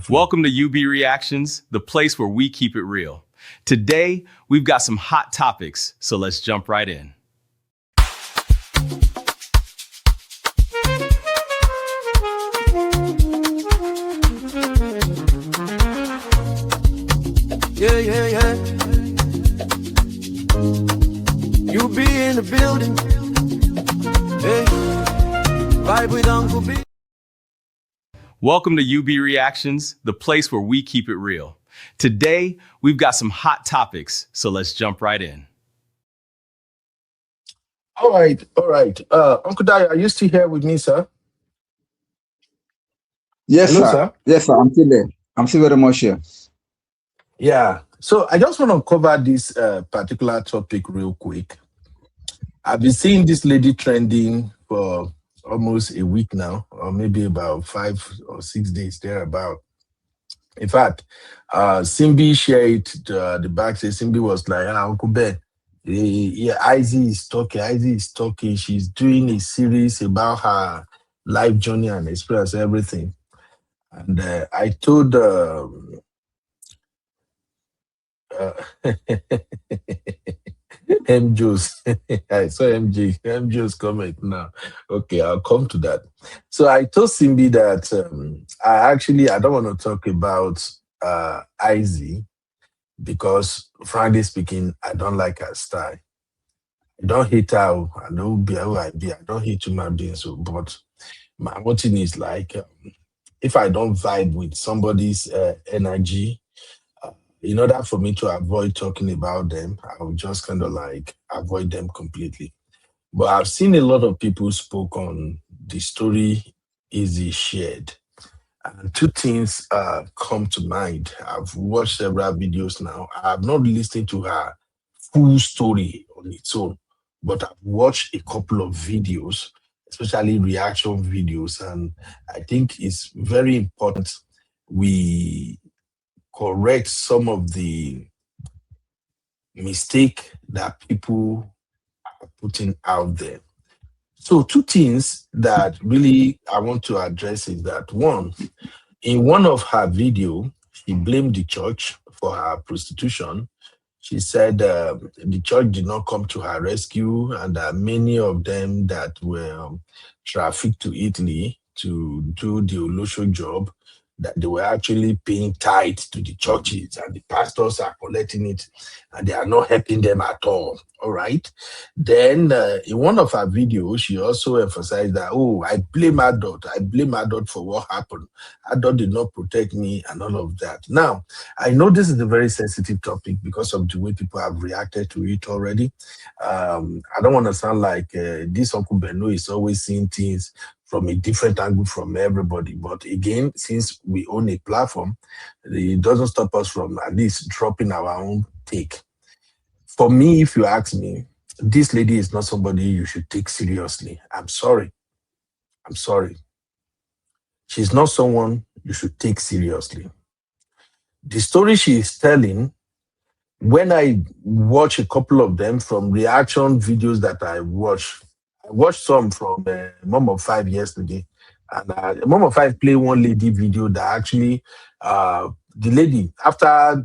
Welcome to UB Reactions, the place where we keep it real. Today, we've got some hot topics, so let's jump right in. Yeah. You be in the building. Hey, vibe with Uncle B. Welcome to UB Reactions, the place where we keep it real. Today, we've got some hot topics, so let's jump right in. All right. Uncle Dai, are you still here with me, sir? Yes, Hello, sir. sir. Yes, sir. I'm still there. I'm still very much here. Yeah. So I just want to cover this particular topic real quick. I've been seeing this lady trending for almost a week now, or maybe about 5 or 6 days thereabout. In fact, Simbi shared the back. Simbi was like, Uncle Ben, Izzy is talking. She's doing a series about her life journey and experience, everything. And I told MJ's, I saw MJ's comment now. Okay, I'll come to that. So I told Simbi that I don't want to talk about Izzy because, frankly speaking, I don't like her style. I don't hate her. I know who I be. I don't hate human beings. But my one thing is like, if I don't vibe with somebody's energy, in order for me to avoid talking about them, I would just kind of like avoid them completely. But I've seen a lot of people spoke on the story Izzy shared. And two things come to mind. I've watched several videos now. I've not listened to her full story on its own, but I've watched a couple of videos, especially reaction videos. And I think it's very important we correct some of the mistake that people are putting out there. So two things that really I want to address is that one, in one of her video, she blamed the church for her prostitution. She said the church did not come to her rescue, and many of them that were trafficked to Italy to do the Olosho job, that they were actually paying tithes to the churches, and the pastors are collecting it, and they are not helping them at all. All right. Then in one of her videos, she also emphasized that, I blame adult. I blame adult for what happened. Adult did not protect me and all of that. Now, I know this is a very sensitive topic because of the way people have reacted to it already. I don't want to sound like this Uncle Beno is always seeing things from a different angle from everybody. But again, since we own a platform, it doesn't stop us from at least dropping our own take. For me, if you ask me, this lady is not somebody you should take seriously. I'm sorry. She's not someone you should take seriously. The story she is telling, when I watch a couple of them from reaction videos that I watched some from Mom of 5 yesterday. And Mom of 5 played one lady video that actually, the lady, after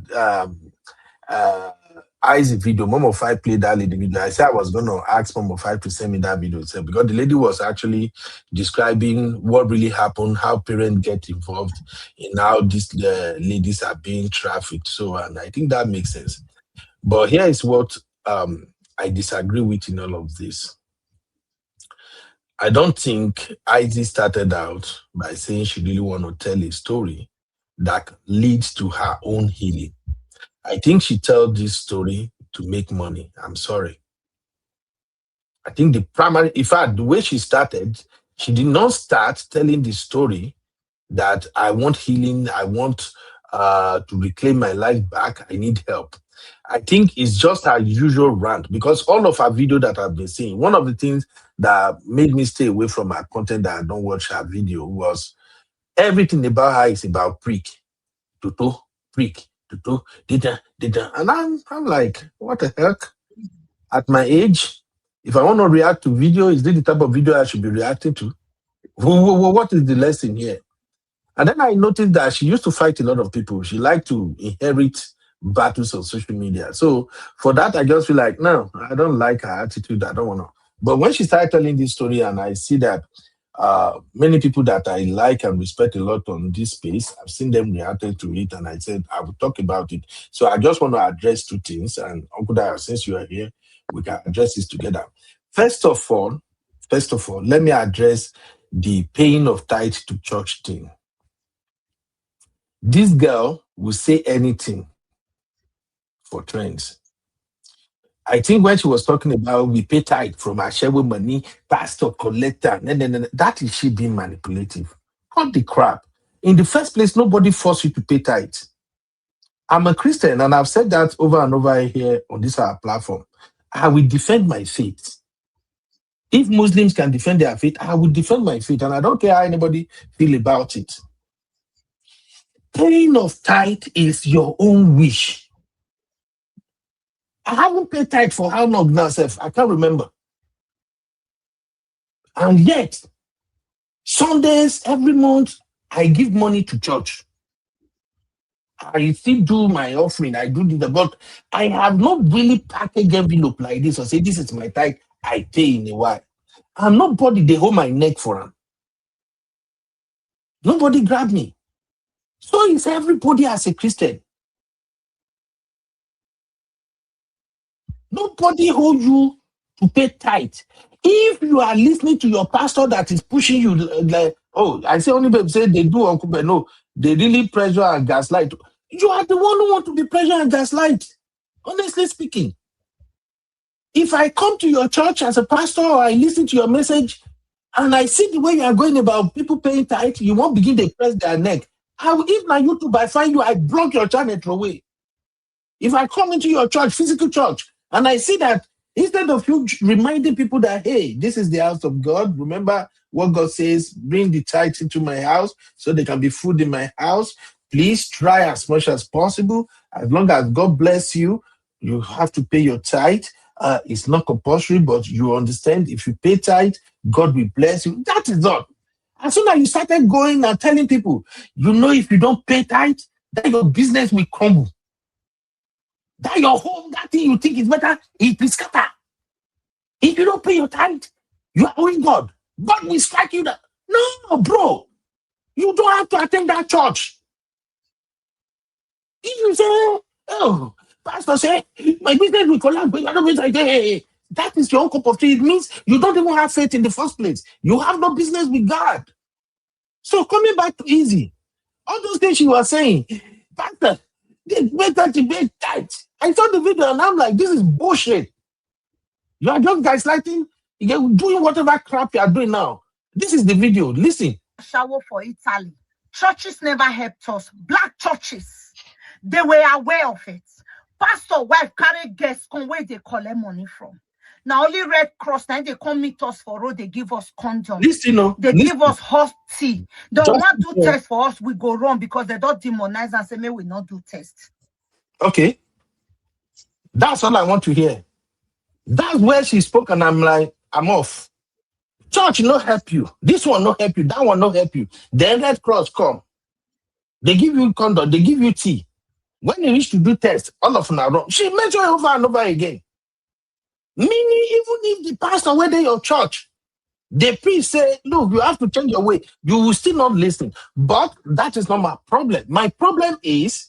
Izzy video, Mom of 5 played that lady video. I said I was going to ask Mom of 5 to send me that video because the lady was actually describing what really happened, how parents get involved in how these ladies are being trafficked. So, and I think that makes sense. But here is what I disagree with in all of this. I don't think Izzy started out by saying she really want to tell a story that leads to her own healing. I think she told this story to make money. I'm sorry. I think in fact, the way she started, she did not start telling the story that I want healing, I want to reclaim my life back, I need help. I think it's just her usual rant because all of her video that I've been seeing, one of the things that made me stay away from her content that I don't watch her video was everything about her is about prick, and I'm like, what the heck? At my age, if I want to react to video, is this the type of video I should be reacting to? What is the lesson here? And then I noticed that she used to fight a lot of people. She liked to inherit battles on social media. So for that, I just feel like, no, I don't like her attitude. I don't want to. But when she started telling this story, and I see that many people that I like and respect a lot on this space, I've seen them reacted to it, and I said I will talk about it. So I just want to address two things. And Uncle Dara, since you are here, we can address this together. First of all, let me address the paying of tithe to church thing. This girl will say anything for trends. I think when she was talking about we pay tithe from our share money, pastor collector, that is she being manipulative. Cut the crap. In the first place, nobody forced you to pay tithe. I'm a Christian, and I've said that over and over here on this our platform. I will defend my faith. If Muslims can defend their faith, I will defend my faith, and I don't care how anybody feel about it. Paying of tithe is your own wish. I haven't paid tithe for how long now, Seth? I can't remember. And yet, Sundays, every month, I give money to church. I still do my offering. I do the, but I have not really packaged envelope like this or say, this is my tithe, I pay in a while. And nobody, they hold my neck for them. Nobody grab me. So it's everybody as a Christian. Nobody hold you to pay tithe. If you are listening to your pastor that is pushing you, like, oh, I say only people say they do Uncle Beno, they really pressure and gaslight. You are the one who want to be pressure and gaslight. Honestly speaking, if I come to your church as a pastor or I listen to your message and I see the way you are going about people paying tithe, you won't begin to press their neck. If my YouTube, I find you, I block your channel away. If I come into your church, physical church, and I see that instead of you reminding people that, hey, this is the house of God, remember what God says, bring the tithe into my house so there can be food in my house. Please try as much as possible. As long as God bless you, you have to pay your tithe. It's not compulsory, but you understand if you pay tithe, God will bless you. That is all. As soon as you started going and telling people, you know, if you don't pay tithe, then your business will crumble. That your home, that thing you think is better, it will scatter. If you don't pay your tithe, you are owing God. God will strike you down. No, bro. You don't have to attend that church. If you say, oh, pastor say, my business will collapse, but I don't mean, hey, that is your own cup of tea. It means you don't even have faith in the first place. You have no business with God. So coming back to Izzy, all those things she was saying, pastor, they better to pay tithe. I saw the video and I'm like, this is bullshit. You are just gaslighting, you're doing whatever crap you are doing now. This is the video. Listen. Shower for Italy. Churches never helped us. Black churches, they were aware of it. Pastor wife carry guests come where they collect money from. Now only Red Cross, now they come meet us for road, they give us condoms. They give us hot tea. They don't want to do tests for us, we go wrong because they don't demonize and say, may we not do tests. Okay. That's all I want to hear. That's where she spoke, and I'm like, I'm off. Church not help you. This one not help you. That one not help you. Then Red Cross come. They give you condom. They give you tea. When you reach to do tests, all of them are wrong. She mentioned over and over again. Meaning, even if the pastor went in your church, the priest say, look, you have to change your way. You will still not listen. But that is not my problem. My problem is,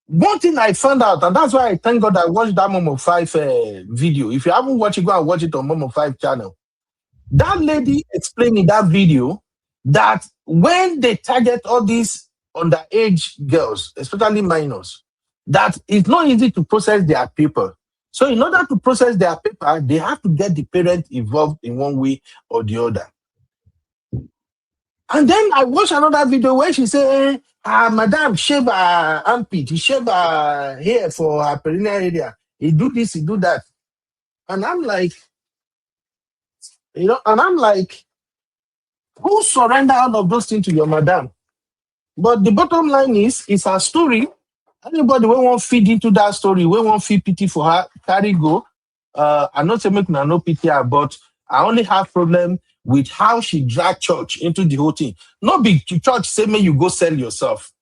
one thing I found out, and that's why I thank God I watched that Momo 5 video. If you haven't watched it, go and watch it on Momo 5 channel. That lady explained in that video that when they target all these underage girls, especially minors, that it's not easy to process their paper. So in order to process their paper, they have to get the parent involved in one way or the other. And then I watched another video where she said, Madam, shave her armpit, he shave her hair for her perineal area. He do this, he do that. And I'm like, who surrender all of those things to your madam? But the bottom line is, it's her story. Anybody who won't feed into that story, who won't feel pity for her, carry go. I'm not saying make no pity her, but I only have problem with how she dragged church into the whole thing. Not big church say, "May you go sell yourself."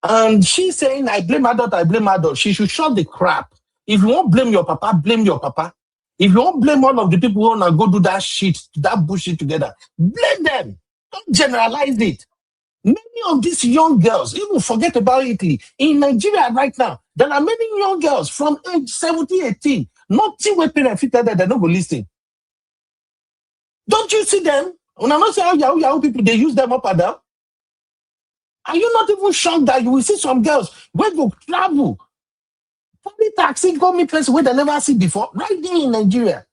And she's saying, "I blame adult, I blame adult." She should shut the crap. If you won't blame your papa, blame your papa. If you won't blame all of the people who want to go do that shit, that bullshit together, blame them. Don't generalize it. Many of these young girls, even forget about Italy, in Nigeria right now, there are many young girls from age 17, 18, nothing with parents fit that they're not going to listen. Don't you see them? When I'm not saying how Yahoo people, they use them up and down. Are you not even shocked that you will see some girls when they travel, public taxi, go meet person where they never see before, right there in Nigeria?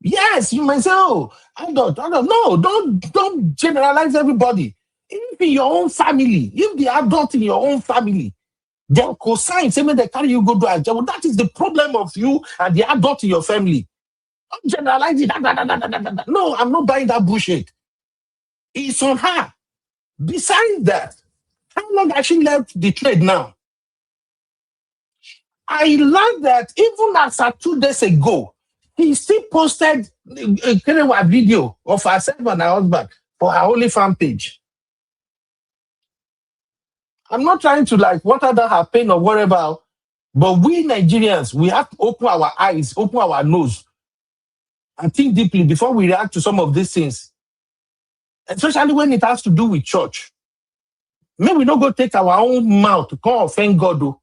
Yes, you might say, "Oh, adult." No, don't generalize everybody. If in your own family, if the adult in your own family, they'll co-sign, say, "When they carry you go to a job," that is the problem of you and the adult in your family. Don't generalize it. No, I'm not buying that bullshit. It's on her. Besides that, how long has she left the trade now? I learned that even as of 2 days ago, he still posted a video of herself and her husband for her OnlyFans page. I'm not trying to water down her pain or whatever, but we Nigerians, we have to open our eyes, open our nose, and think deeply before we react to some of these things, especially when it has to do with church. Maybe we don't go take our own mouth to come offend God, though.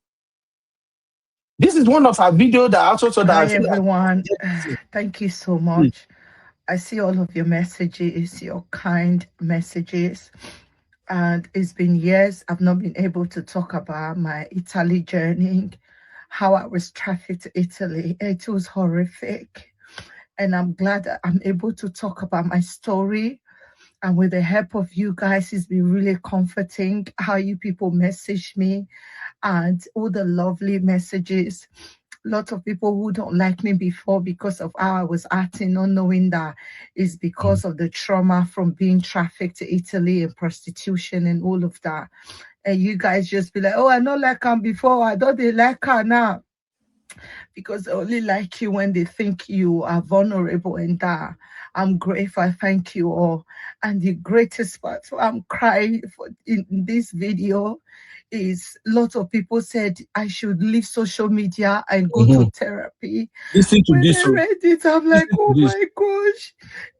This is one of our videos that also saw that. Hi, everyone. Thank you so much. I see all of your messages, your kind messages. And it's been years I've not been able to talk about my Italy journey, how I was trafficked to Italy. It was horrific. And I'm glad that I'm able to talk about my story. And with the help of you guys, it's been really comforting how you people message me and all the lovely messages. Lots of people who don't like me before because of how I was acting, not knowing that it's because of the trauma from being trafficked to Italy and prostitution and all of that. And you guys just be like, "Oh, I don't like her before. I don't like her now." Because they only like you when they think you are vulnerable, and that I'm grateful. I thank you all. And the greatest part, I'm crying in this video, is lots of people said I should leave social media and go to therapy. Listen to when this. I read it, I'm like, oh my gosh,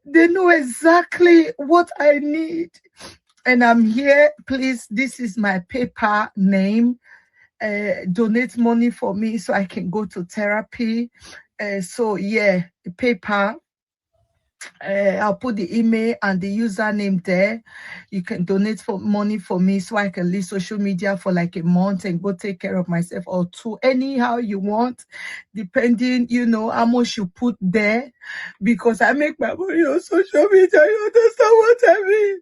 they know exactly what I need. And I'm here. Please, this is my PayPal name. Donate money for me so I can go to therapy. So yeah, PayPal. I'll put the email and the username there. You can donate money for me so I can leave social media for like a month and go take care of myself, or two, anyhow you want, depending, how much you put there, because I make my money on social media. You understand what I mean?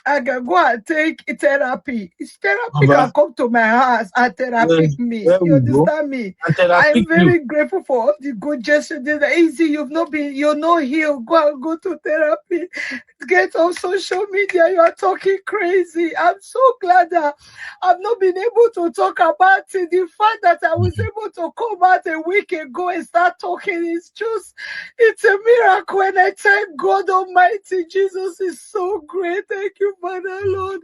I can go and take therapy. Therapy can come to my house and therapy me. You understand me? I'm very grateful for all the good gestures. Izzy, you're not healed. Go to therapy. Get on social media. You are talking crazy. I'm so glad that I've not been able to talk about it. The fact that I was able to come out a week ago and start talking it's a miracle. And I thank God Almighty. Jesus is so great. Thank you, Father Lord,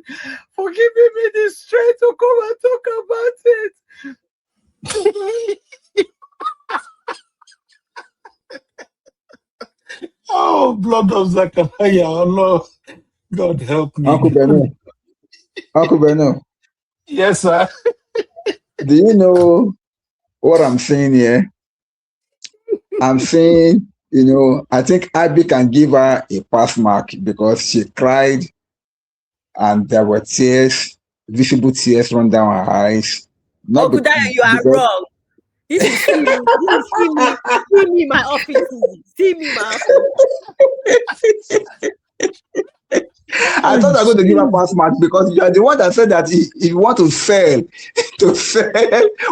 for giving me the strength to come and talk about it. Oh, blood of Zachariah, oh Lord, God help me. Uncle Beno. Yes, sir. Do you know what I'm saying here? I'm saying, I think Abby can give her a pass mark because she cried and there were tears, visible tears run down her eyes. Good day, you are wrong. This is see me in my office. See me in my office. I thought I was going to give a pass mark because you are the one that said that if you want to sell,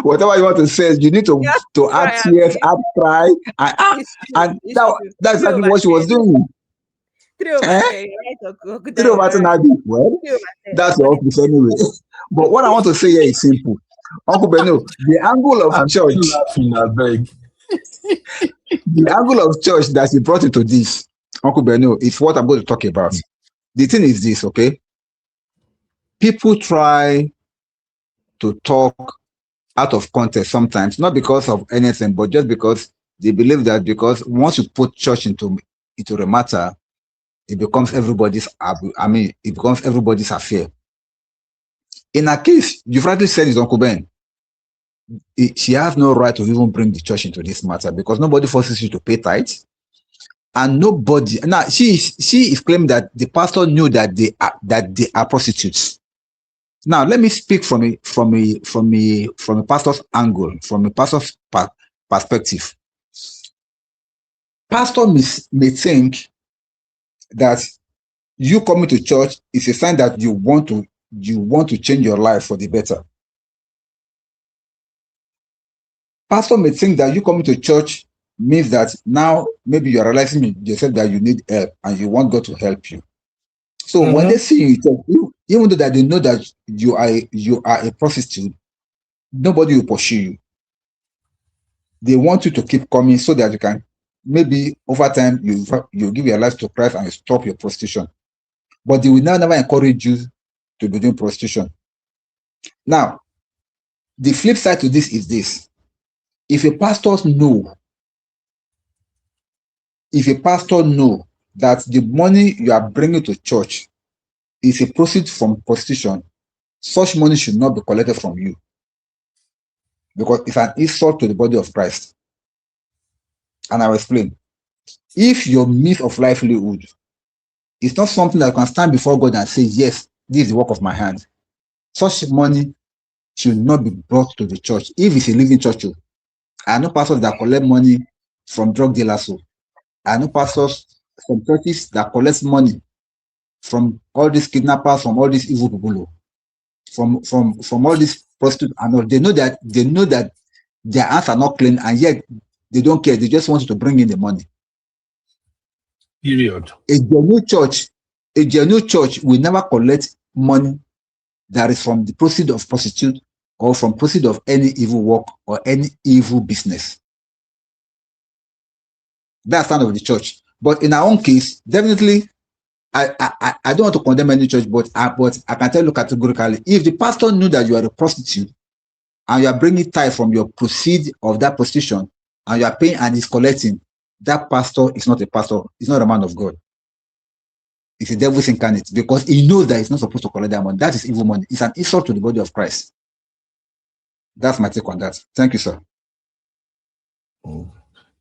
whatever you want to sell, you need to add tears, add cry, and that's exactly what she was doing. Well, that's your office anyway. But what I want to say here is simple. Uncle Beno, the angle of church. The angle of church that he brought into this, Uncle Beno, is what I'm going to talk about. The thing is this, okay? People try to talk out of context sometimes, not because of anything, but just because they believe that because once you put church into the matter, it becomes everybody's. It becomes everybody's affair. In a case, you've rightly said it, Uncle Ben. She has no right to even bring the church into this matter because nobody forces you to pay tithes, and nobody. Now she is claiming that the pastor knew that they are prostitutes. Now let me speak from a pastor's angle, from a pastor's perspective. Pastor may think that you coming to church is a sign that you want to change your life for the better. Pastor may think that you coming to church means that now maybe you're realizing yourself that you need help and you want God to help you. So when they see you in church, even though that they know that you are a prostitute, nobody will pursue you. They want you to keep coming so that you can maybe over time you give your life to Christ and you stop your prostitution. But they will never encourage you to be doing prostitution. Now, the flip side to this is this. If a pastor know that the money you are bringing to church is a proceed from prostitution, such money should not be collected from you because it's an insult to the body of Christ. And I'll explain. If your means of livelihood is not something that you can stand before God and say, yes, this is the work of my hand, such money should not be brought to the church. If it's a living church, I know pastors that collect money from drug dealers. I know pastors from churches that collect money from all these kidnappers, from all these evil people, from all these prostitutes. And all. They know that their hands are not clean, and yet they don't care. They just want to bring in the money. Period. A genuine church will never collect money that is from the proceeds of prostitute or from proceeds of any evil work or any evil business. That's the stand of the church. But in our own case, definitely, I don't want to condemn any church, but I can tell you categorically, if the pastor knew that you are a prostitute and you are bringing tithe from your proceeds of that prostitution and you are paying and is collecting, that pastor is not a pastor. He's not a man of God. It's a devil's incarnate because he knows that he's not supposed to collect that money. That is evil money. It's an insult to the body of Christ. That's my take on that. Thank you, sir.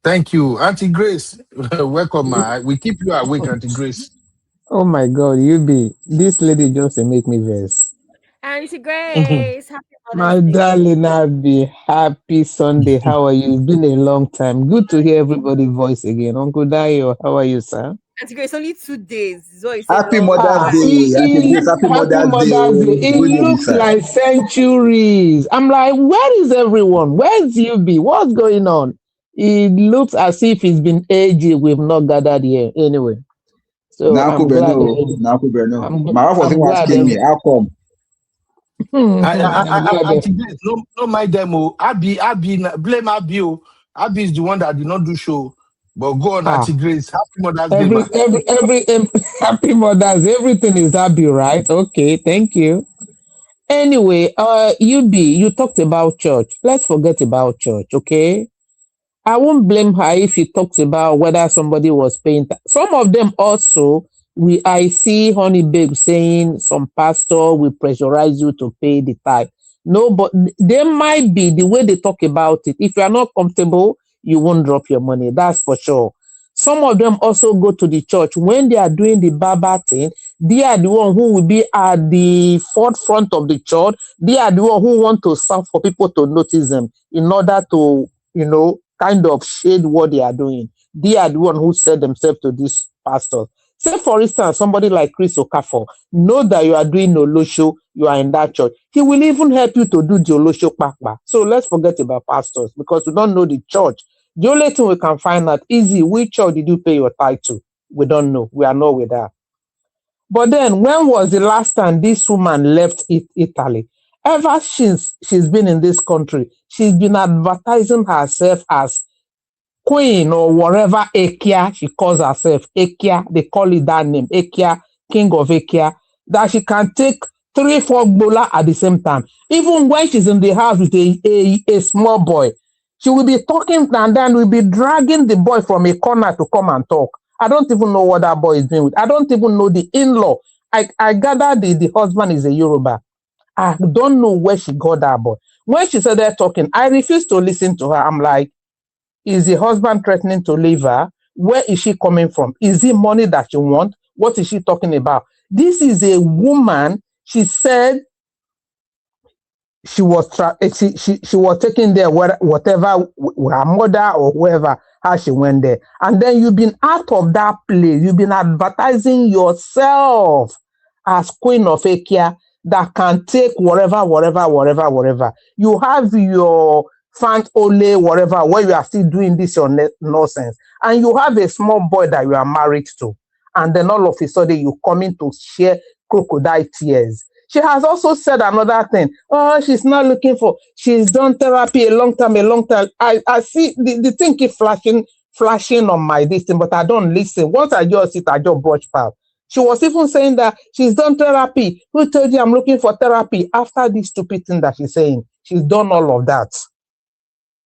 Thank you, Auntie Grace. Welcome. We keep you awake, Auntie Grace. Oh my God, this lady just make me verse. Auntie Grace, happy My Mother's Day. darling Abby, happy Sunday. How are you? It's been a long time. Good to hear everybody's voice again. Uncle Dayo, how are you, sir? Auntie Grace, only 2 days. So Happy Mother's Day. Happy Mother's Day. It looks like centuries. I'm like, where is everyone? Where's UB? What's going on? It looks as if it's been ages we've not gathered here. Anyway. So I'm glad. My wife was even asking me, how come? Auntie Grace, no mind them. Abby, blame Abby. Abby is the one that did not do show. But go on, Auntie Grace. Happy Mother's Day. Happy Mother's. Everything is happy, right? Okay, thank you. Anyway, UB, you talked about church. Let's forget about church, okay? I won't blame her if she talks about whether somebody was paying. Some of them also, I see Honey Babe saying some pastor will pressurize you to pay the tithe. No, but there might be the way they talk about it. If you are not comfortable, you won't drop your money. That's for sure. Some of them also go to the church. When they are doing the Baba thing, they are the one who will be at the forefront of the church. They are the one who want to serve for people to notice them in order to, kind of shade what they are doing. They are the one who sell themselves to these pastors. Say, for instance, somebody like Chris Okafor, know that you are doing Olosho, you are in that church. He will even help you to do the Olosho Pakpa. So let's forget about pastors because we don't know the church. The only thing we can find out is which church did you pay your tithe to? We don't know. We are not with that. But then, when was the last time this woman left Italy? Ever since she's been in this country, she's been advertising herself as queen or whatever Akia she calls herself, Akia, they call it that name, Akia, king of Akia, that she can take 3-4 gbola at the same time. Even when she's in the house with a small boy, she will be talking and then will be dragging the boy from a corner to come and talk. I don't even know what that boy is doing with. I don't even know the in-law. I gather the husband is a Yoruba. I don't know where she got that boy. When she started talking, I refused to listen to her. I'm like, is the husband threatening to leave her? Where is she coming from? Is it money that she wants? What is she talking about? This is a woman. She said she was she was taking there whatever her mother or whoever how she went there, and then you've been out of that place. You've been advertising yourself as Queen of Akia that can take whatever. You have your fant ole whatever where you are still doing this your nonsense, and you have a small boy that you are married to, and then all of a sudden you come in to share crocodile tears. She has also said another thing. Oh, she's not looking for, she's done therapy a long time. I see the thing keep flashing on my this thing, but I don't listen. Once I just sit, I just brush past. She was even saying that she's done therapy. Who told you I'm looking for therapy? After this stupid thing that she's saying, she's done all of that.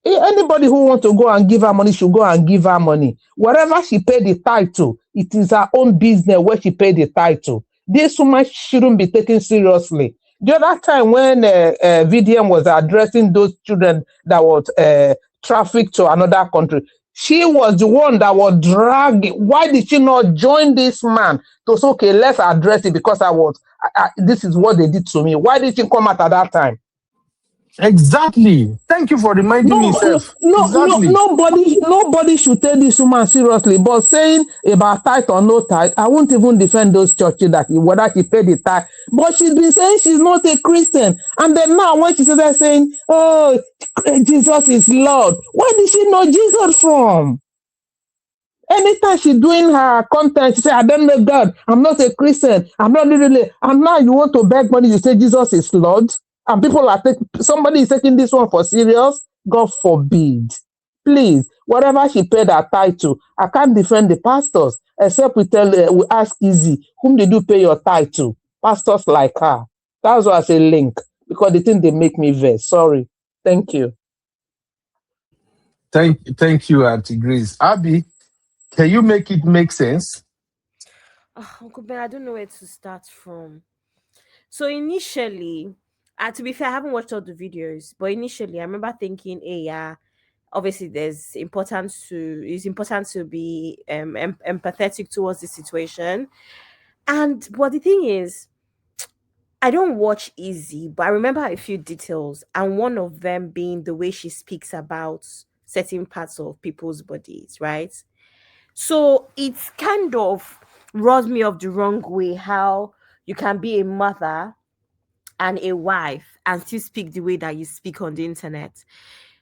Anybody who wants to go and give her money should go and give her money. Whatever she paid the tithe to, it is her own business where she paid the tithe to. This woman shouldn't be taken seriously. The other time when VDM was addressing those children that were trafficked to another country, she was the one that was dragging. Why did she not join this man to say, okay, let's address it because this is what they did to me. Why did she come out at that time? Exactly. Thank you for reminding me, Seth. Exactly. Nobody should take this woman seriously. But saying about tithe or no tithe, I won't even defend those churches that whether she paid the tithe. But she's been saying she's not a Christian. And then now when she started saying, oh, Jesus is Lord, where did she know Jesus from? Anytime she's doing her content, she say, I don't know God. I'm not a Christian. I'm not really. And now you want to beg money, you say Jesus is Lord. And people are somebody is taking this one for serious. God forbid. Please, whatever she paid her tithe to, I can't defend the pastors, except we ask Izzy, whom did you pay your tithe to? Pastors like her. That's why I say link, because they think they make me vex. Sorry. Thank you. Thank you, Auntie Grace. Abby, can you make it make sense? Uncle Ben, I don't know where to start from. So initially, to be fair, I haven't watched all the videos, but initially I remember thinking, hey, yeah, obviously it's important to be empathetic towards the situation. But the thing is, I don't watch Izzy, but I remember a few details, and one of them being the way she speaks about certain parts of people's bodies, right? So it's kind of rubs me off the wrong way how you can be a mother and a wife and still speak the way that you speak on the internet.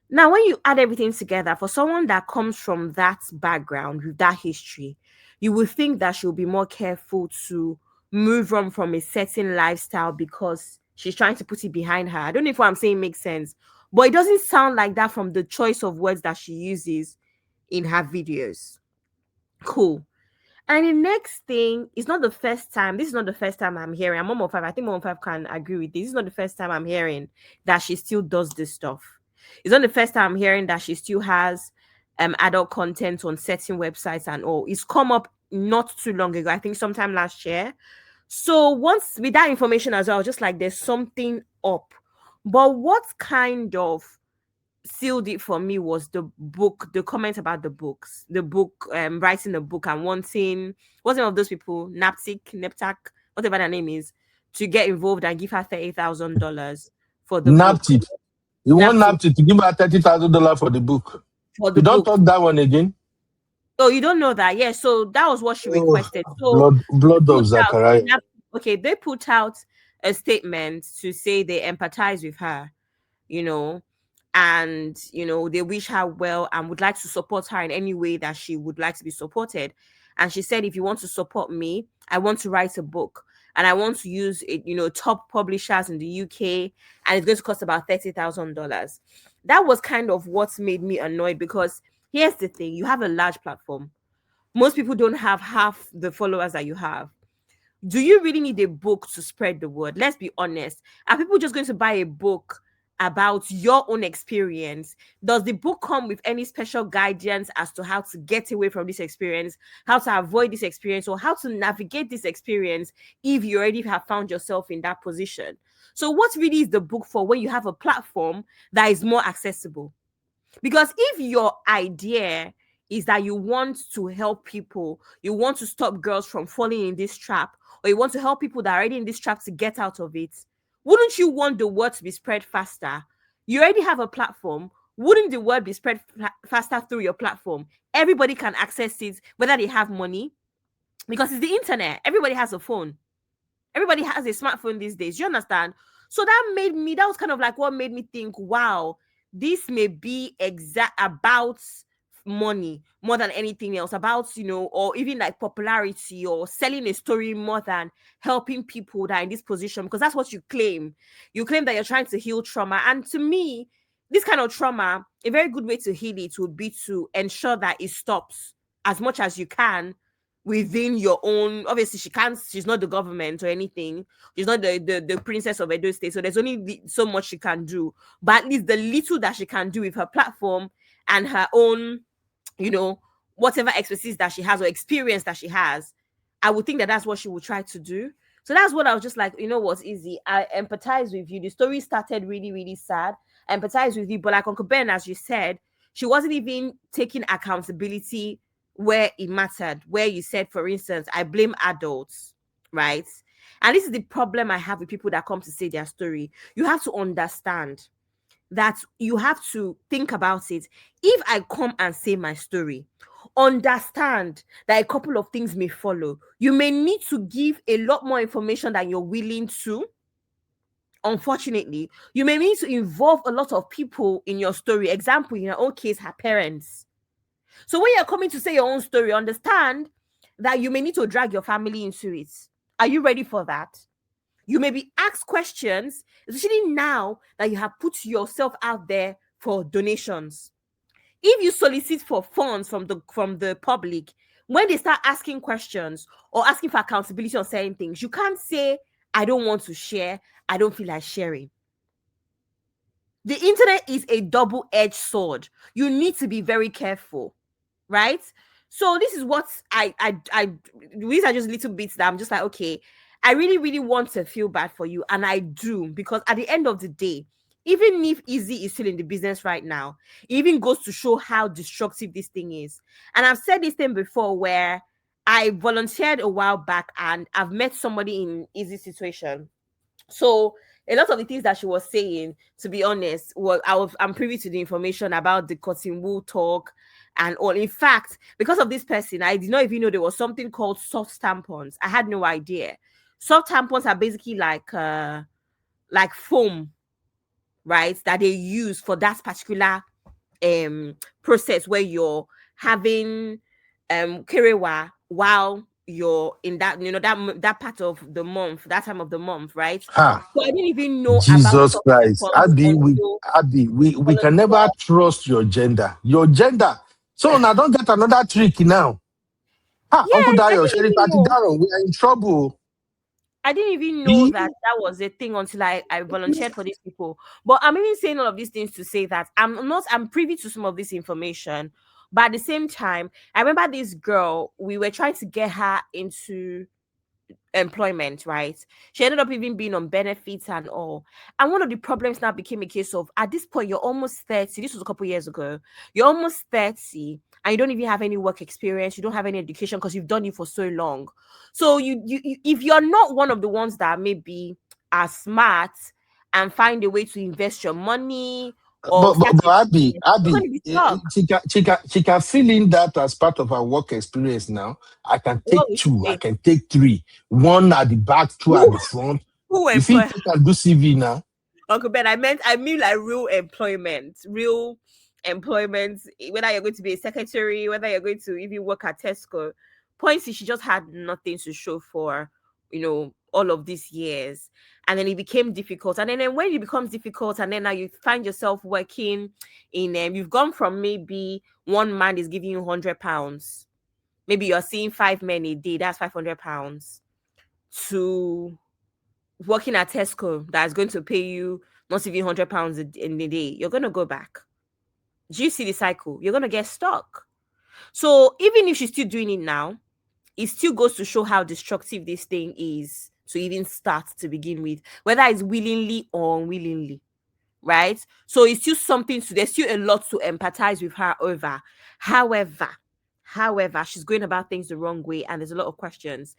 Now, when you add everything together, for someone that comes from that background with that history, you would think that she'll be more careful to move on from a certain lifestyle because she's trying to put it behind her. I don't know if what I'm saying makes sense, but it doesn't sound like that from the choice of words that she uses in her videos. Cool. And the next thing is not the first time. This is not the first time I'm hearing. I'm Mom of Five. I think Mom of Five can agree with this. This is not the first time I'm hearing that she still does this stuff. It's not the first time I'm hearing that she still has adult content on certain websites and all. It's come up not too long ago. I think sometime last year. So once with that information as well, I was just like, there's something up. But what kind of sealed it for me was the book, the comment about the books, the book, writing a book and wasn't one of those people, Neptak, whatever their name is, to get involved and give her $30,000 for the book. Naptip. You want Naptip to give her $30,000 for the book. You don't talk that one again? Oh, you don't know that? Yeah, so that was what she requested. So blood of Zachariah. Okay, they put out a statement to say they empathize with her, and they wish her well and would like to support her in any way that she would like to be supported. And she said, if you want to support me, I want to write a book and I want to use it, top publishers in the UK, and it's going to cost about $30,000. That was kind of what made me annoyed, because Here's the thing: you have a large platform. Most people don't have half the followers that you have. Do you really need a book to spread the word? Let's be honest. Are people just going to buy a book about your own experience? Does the book come with any special guidance as to how to get away from this experience, how to avoid this experience, or how to navigate this experience if you already have found yourself in that position? So, what really is the book for when you have a platform that is more accessible? Because if your idea is that you want to help people, you want to stop girls from falling in this trap, or you want to help people that are already in this trap to get out of it, wouldn't you want the word to be spread faster? You already have a platform. Wouldn't the word be spread faster through your platform? Everybody can access it, whether they have money, because it's the internet. Everybody has a phone. Everybody has a smartphone these days. You understand? So that was kind of like what made me think, wow, this may be about money more than anything else, about, or even like popularity or selling a story more than helping people that are in this position, because that's what you claim. You claim that you're trying to heal trauma. And to me, this kind of trauma, a very good way to heal it would be to ensure that it stops as much as you can within your own. Obviously she's not the government or anything, she's not the princess of Edo State, so there's only so much she can do, but at least the little that she can do with her platform and her own, whatever expertise that she has or experience that she has, I would think that that's what she would try to do. So that's what I was just like, what's Izzy, I empathize with you. The story started really, really sad. I empathize with you, but like Uncle Ben, as you said, she wasn't even taking accountability where it mattered, where you said, for instance, I blame adults, right? And this is the problem I have with people that come to say their story. You have to understand that you have to think about it. If I come and say my story, understand that a couple of things may follow. You may need to give a lot more information than you're willing to. Unfortunately, you may need to involve a lot of people in your story. Example, in your own case, her parents. So when you're coming to say your own story, understand that you may need to drag your family into it. Are you ready for that? You may be asked questions, especially now that you have put yourself out there for donations. If you solicit for funds from the public, when they start asking questions or asking for accountability on certain things, you can't say, I don't want to share, I don't feel like sharing. The internet is a double-edged sword. You need to be very careful, right? So this is what these are just little bits that I'm just like, okay, I really, really want to feel bad for you. And I do, because at the end of the day, even if Izzy is still in the business right now, it even goes to show how destructive this thing is. And I've said this thing before where I volunteered a while back and I've met somebody in Izzy's situation. So a lot of the things that she was saying, to be honest, I'm privy to the information about the cotton wool talk and all. In fact, because of this person, I did not even know there was something called soft tampons. I had no idea. Soft tampons are basically like foam, right? That they use for that particular process where you're having kerewa while you're in that, that part of the month, that time of the month, right? Ha, So I didn't even know about Jesus soft Christ. tampons Abby, we until can never trust your gender. Your gender. So now don't get another trick now. Ha, Uncle yes, I Dayo, didn't Sherry even Party know. Daron, we are in trouble. I didn't even know Be that that was a thing until I volunteered for these people. But I'm even saying all of these things to say that I'm privy to some of this information. But at the same time, I remember this girl, we were trying to get her into employment, right? She ended up even being on benefits and all. And one of the problems now became a case of, at this point, you're almost 30. This was a couple years ago. You're almost 30 and you don't even have any work experience. You don't have any education because you've done it for so long. So you if you're not one of the ones that maybe are smart and find a way to invest your money or start but a Abby, business, you're going Abby, to be stuck. she can fill in that as part of her work experience now. I can What take would you two, I say? can take three. One at the back, two at Who, the front. who If you employ take and do CV now, Uncle Ben? I mean like real employment, whether you're going to be a secretary, whether you're going to even work at Tesco. Point is, she just had nothing to show for, all of these years. and then it became difficult. And then when it becomes difficult, and then now you find yourself working in you've gone from maybe one man is giving you £100, maybe you're seeing 5 men a day, that's £500, to working at Tesco that's going to pay you not even £100 in the day. You're going to go back. Do you see the cycle? You're going to get stuck. So even if she's still doing it now, it still goes to show how destructive this thing is to even start to begin with, whether it's willingly or unwillingly, right? So it's still something there's still a lot to empathize with her over. However, she's going about things the wrong way, and there's a lot of questions.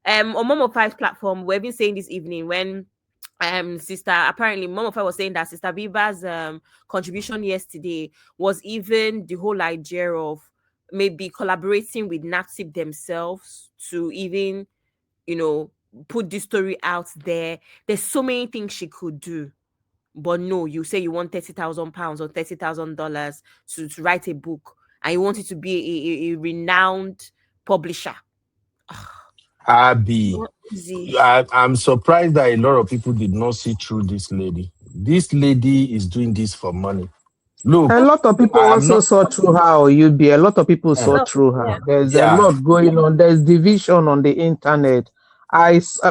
On Momo 5 platform, we've been saying this evening when apparently Momo 5 was saying that Sister Biba's contribution yesterday was even the whole idea of maybe collaborating with NATSIP themselves to even, put this story out there. There's so many things she could do. But no, you say you want £30,000 or $30,000 to write a book, and you want it to be a renowned publisher. Abby, I'm surprised that a lot of people did not see through this lady. This lady is doing this for money. Look, a lot of people also saw through her. A lot of people saw through her. Yeah. There's a lot going on. There's division on the internet. I just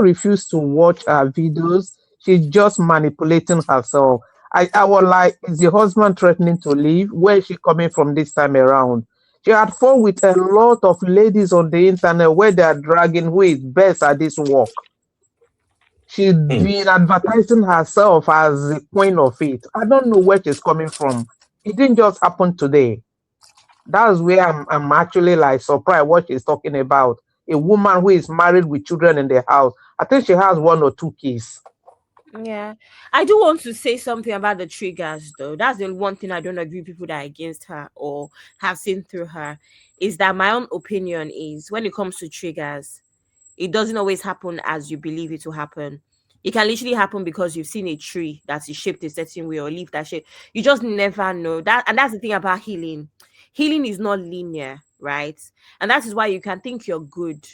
refuse to watch her videos. She's just manipulating herself. I was like, is the husband threatening to leave? Where is she coming from this time around? She had fought with a lot of ladies on the internet where they are dragging who is best at this work. She's been advertising herself as the queen of it. I don't know where she's coming from. It didn't just happen today. That's where I'm actually like surprised what she's talking about. A woman who is married with children in the house. I think she has 1 or 2 kids. Yeah, I do want to say something about the triggers, though. That's the one thing I don't agree with people that are against her or have seen through her, is that my own opinion is when it comes to triggers, it doesn't always happen as you believe it will happen. It can literally happen because you've seen a tree that is shaped a certain way or leaf that shape. You just never know that. And that's the thing about healing. Healing is not linear, right? And that is why you can think you're good.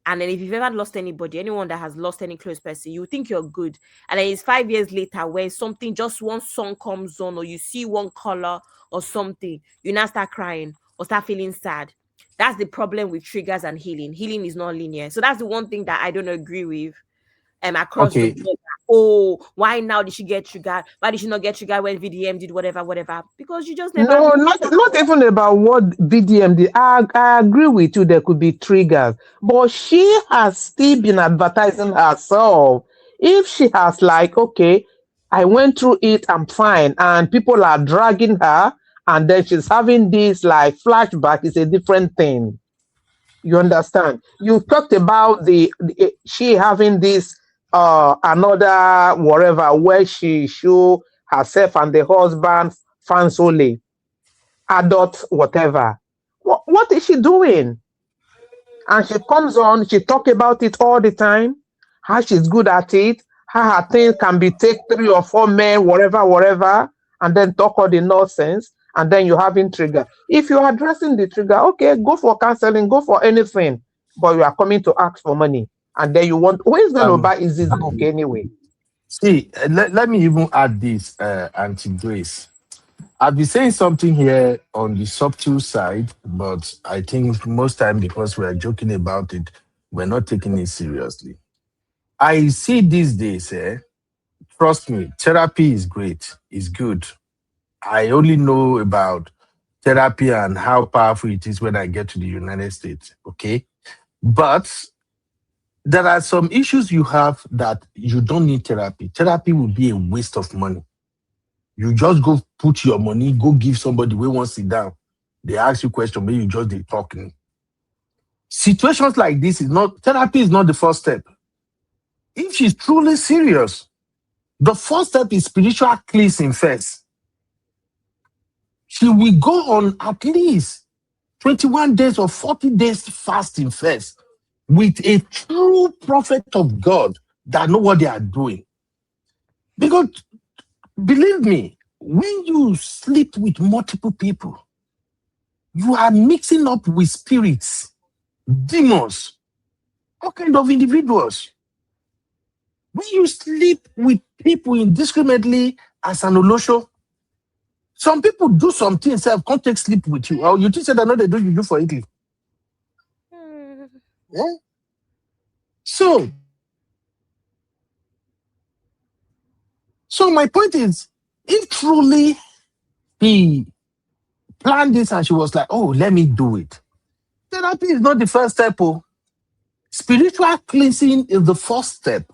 And then if you've ever lost anybody, anyone that has lost any close person, you think you're good. And then it's 5 years later when something, just one song comes on, or you see one color or something, you now start crying or start feeling sad. That's the problem with triggers and healing. Healing is not linear. So that's the one thing that I don't agree with across the board. Oh, why now did she get triggered? Why did she not get triggered when VDM did whatever? Because you just never No, not even about what VDM did. I agree with you, there could be triggers. But she has still been advertising herself. If she has like, okay, I went through it, I'm fine, and people are dragging her, and then she's having this like flashback, is a different thing. You understand? You talked about she having this another whatever where she show herself and the husband fansole, adult whatever. What is she doing? And she comes on, she talk about it all the time, how she's good at it, how her thing can be take 3 or 4 men, whatever, and then talk all the nonsense. And then you having trigger. If you're addressing the trigger, okay, go for counseling, go for anything. But you are coming to ask for money. And then you want, who is going to buy Izzy's book anyway? See, let me even add this, Auntie Grace. I've been saying something here on the subtle side, but I think most time because we're joking about it, we're not taking it seriously. I see these days, trust me, therapy is great, it's good. I only know about therapy and how powerful it is when I get to the United States, okay? But there are some issues you have that you don't need therapy. Therapy will be a waste of money. You just go put your money, go give somebody who wants to sit down. They ask you question, maybe you just they talking. Situations like this therapy is not the first step. If she's truly serious, the first step is spiritual cleansing first. She will go on at least 21 days or 40 days fasting first with a true prophet of God that know what they are doing. Because believe me, when you sleep with multiple people, you are mixing up with spirits, demons, all kind of individuals. When you sleep with people indiscriminately as an olosho, some people do some things that can't take sleep with you. Or you think that I know they do for Italy. Yeah? So my point is, if truly he planned this and she was like, oh, let me do it. Therapy is not the first step. Oh. Spiritual cleansing is the first step.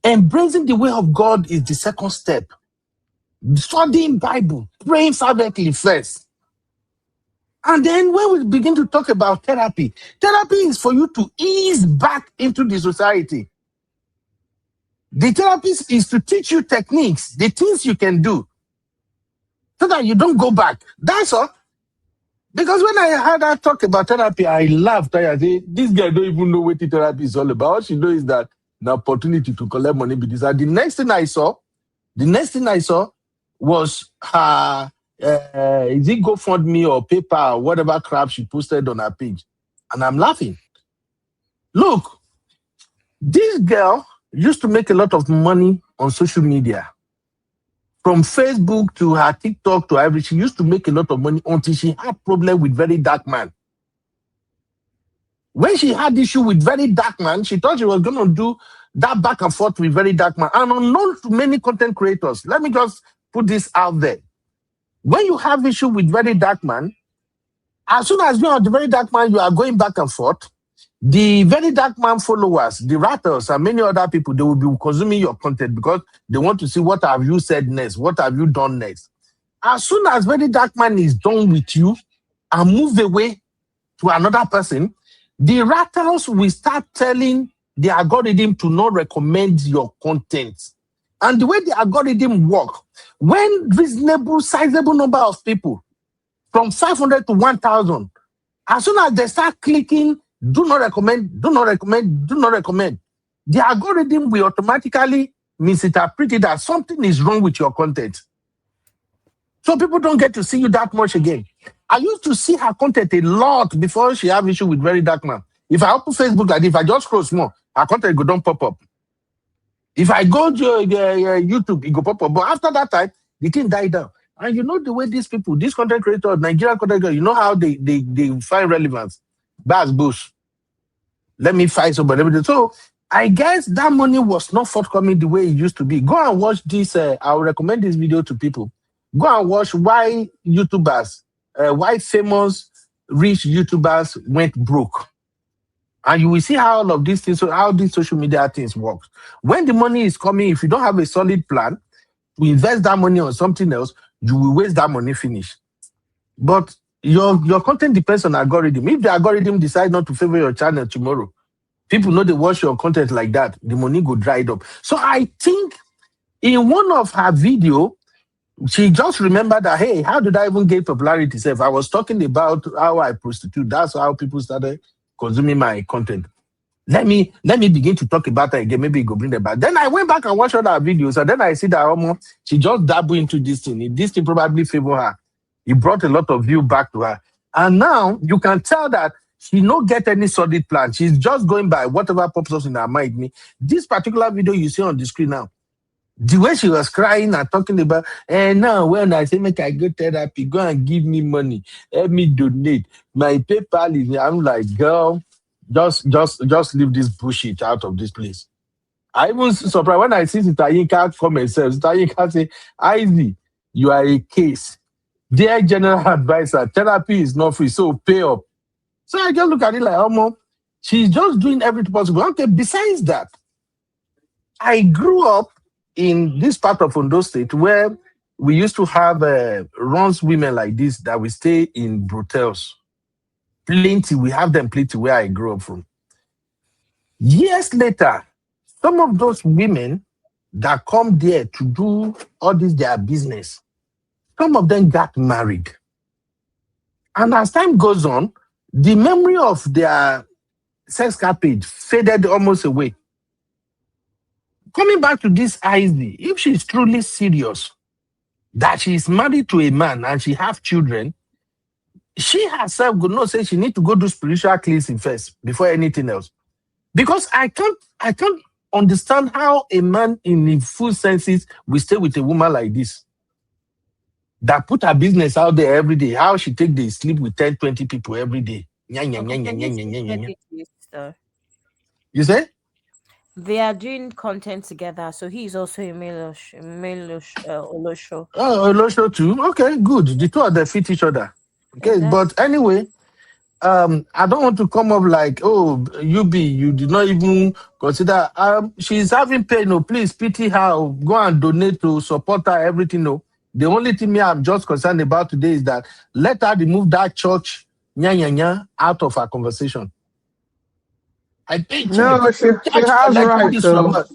Embracing the way of God is the second step. Studying Bible, praying fervently first. And then when we begin to talk about therapy is for you to ease back into the society. The therapist is to teach you techniques, the things you can do, so that you don't go back. That's all. Because when I heard her talk about therapy, I laughed. I said, this guy don't even know what the therapy is all about. All she knows is that the opportunity to collect money. Because the next thing I saw was her, is it GoFundMe or PayPal or whatever crap she posted on her page. And I'm laughing. Look, this girl used to make a lot of money on social media. From Facebook to her TikTok to everything, she used to make a lot of money until she had problem with Very Dark Man. When she had issue with Very Dark Man, she thought she was going to do that back and forth with Very Dark Man. And unknown to many content creators, let me just put this out there. When you have issue with Very Dark Man, as soon as you are the Very Dark Man, you are going back and forth. The Very Dark Man followers, the Rattles, and many other people, they will be consuming your content because they want to see what have you said next, what have you done next. As soon as Very Dark Man is done with you and move away to another person, the Rattles will start telling the algorithm to not recommend your content. And the way the algorithm works, when reasonable, sizable number of people, from 500 to 1,000, as soon as they start clicking, do not recommend, the algorithm will automatically misinterpret it as something is wrong with your content. So people don't get to see you that much again. I used to see her content a lot before she have issue with Very Dark Man. If I open Facebook like this, if I just scroll small, her content go don't pop up. If I go to YouTube, it go pop up. But after that time, the thing died down. And you know the way these people, these content creators, Nigerian content creators, you know how they find relevance. That's bush. Let me find somebody. So I guess that money was not forthcoming the way it used to be. Go and watch this. I'll recommend this video to people. Go and watch why famous rich YouTubers went broke. And you will see how all of these things, how these social media things work. When the money is coming, if you don't have a solid plan to invest that money on something else, you will waste that money finish. But your content depends on algorithm. If the algorithm decides not to favor your channel tomorrow, people know they watch your content like that, the money go dried up. So I think in one of her video, she just remembered that, hey, how did I even get popularity? If I was talking about how I prostitute, that's how people started consuming my content. Let me begin to talk about her again. Maybe it go bring them back. Then I went back and watched other videos, and then I see that she just dabbled into this thing. This thing probably favor her. It brought a lot of view back to her. And now you can tell that she don't get any solid plan. She's just going by whatever pops up in her mind. This particular video you see on the screen now, the way she was crying and talking about, and now when I say make I go therapy, go and give me money, help me donate. My PayPal is, I'm like, girl, just leave this bullshit out of this place. I was surprised when I see Tayinka comment herself. Tayinka say, Izzy, you are a case. Dear general advisor, therapy is not free, so pay up. So I just look at it like, she's just doing everything possible. Okay, besides that, I grew up in this part of Ondo State where we used to have runs women like this that we stay in brothels. Plenty, we have them plenty where I grew up from. Years later, some of those women that come there to do all this their business, some of them got married. And as time goes on, the memory of their sex capage faded almost away. Coming back to this Izzy, if she's truly serious that she's married to a man and she have children, she herself would not say she need to go do spiritual cleansing first before anything else. Because I can't understand how a man in his full senses will stay with a woman like this. That put her business out there every day. How she take the sleep with 10, 20 people every day. Uncle Ben, this is credit list, though. You say? They are doing content together, so he's also a Olosho. Oh, Olosho too. Okay, good. The two of them fit each other. Okay, Exactly. but anyway, I don't want to come up like, oh, you did not even consider. She's having pain. No, please pity her. Go and donate to support her. Everything. No, the only thing I'm just concerned about today is that let her remove that church out of our conversation. I pay church. No, she has right to.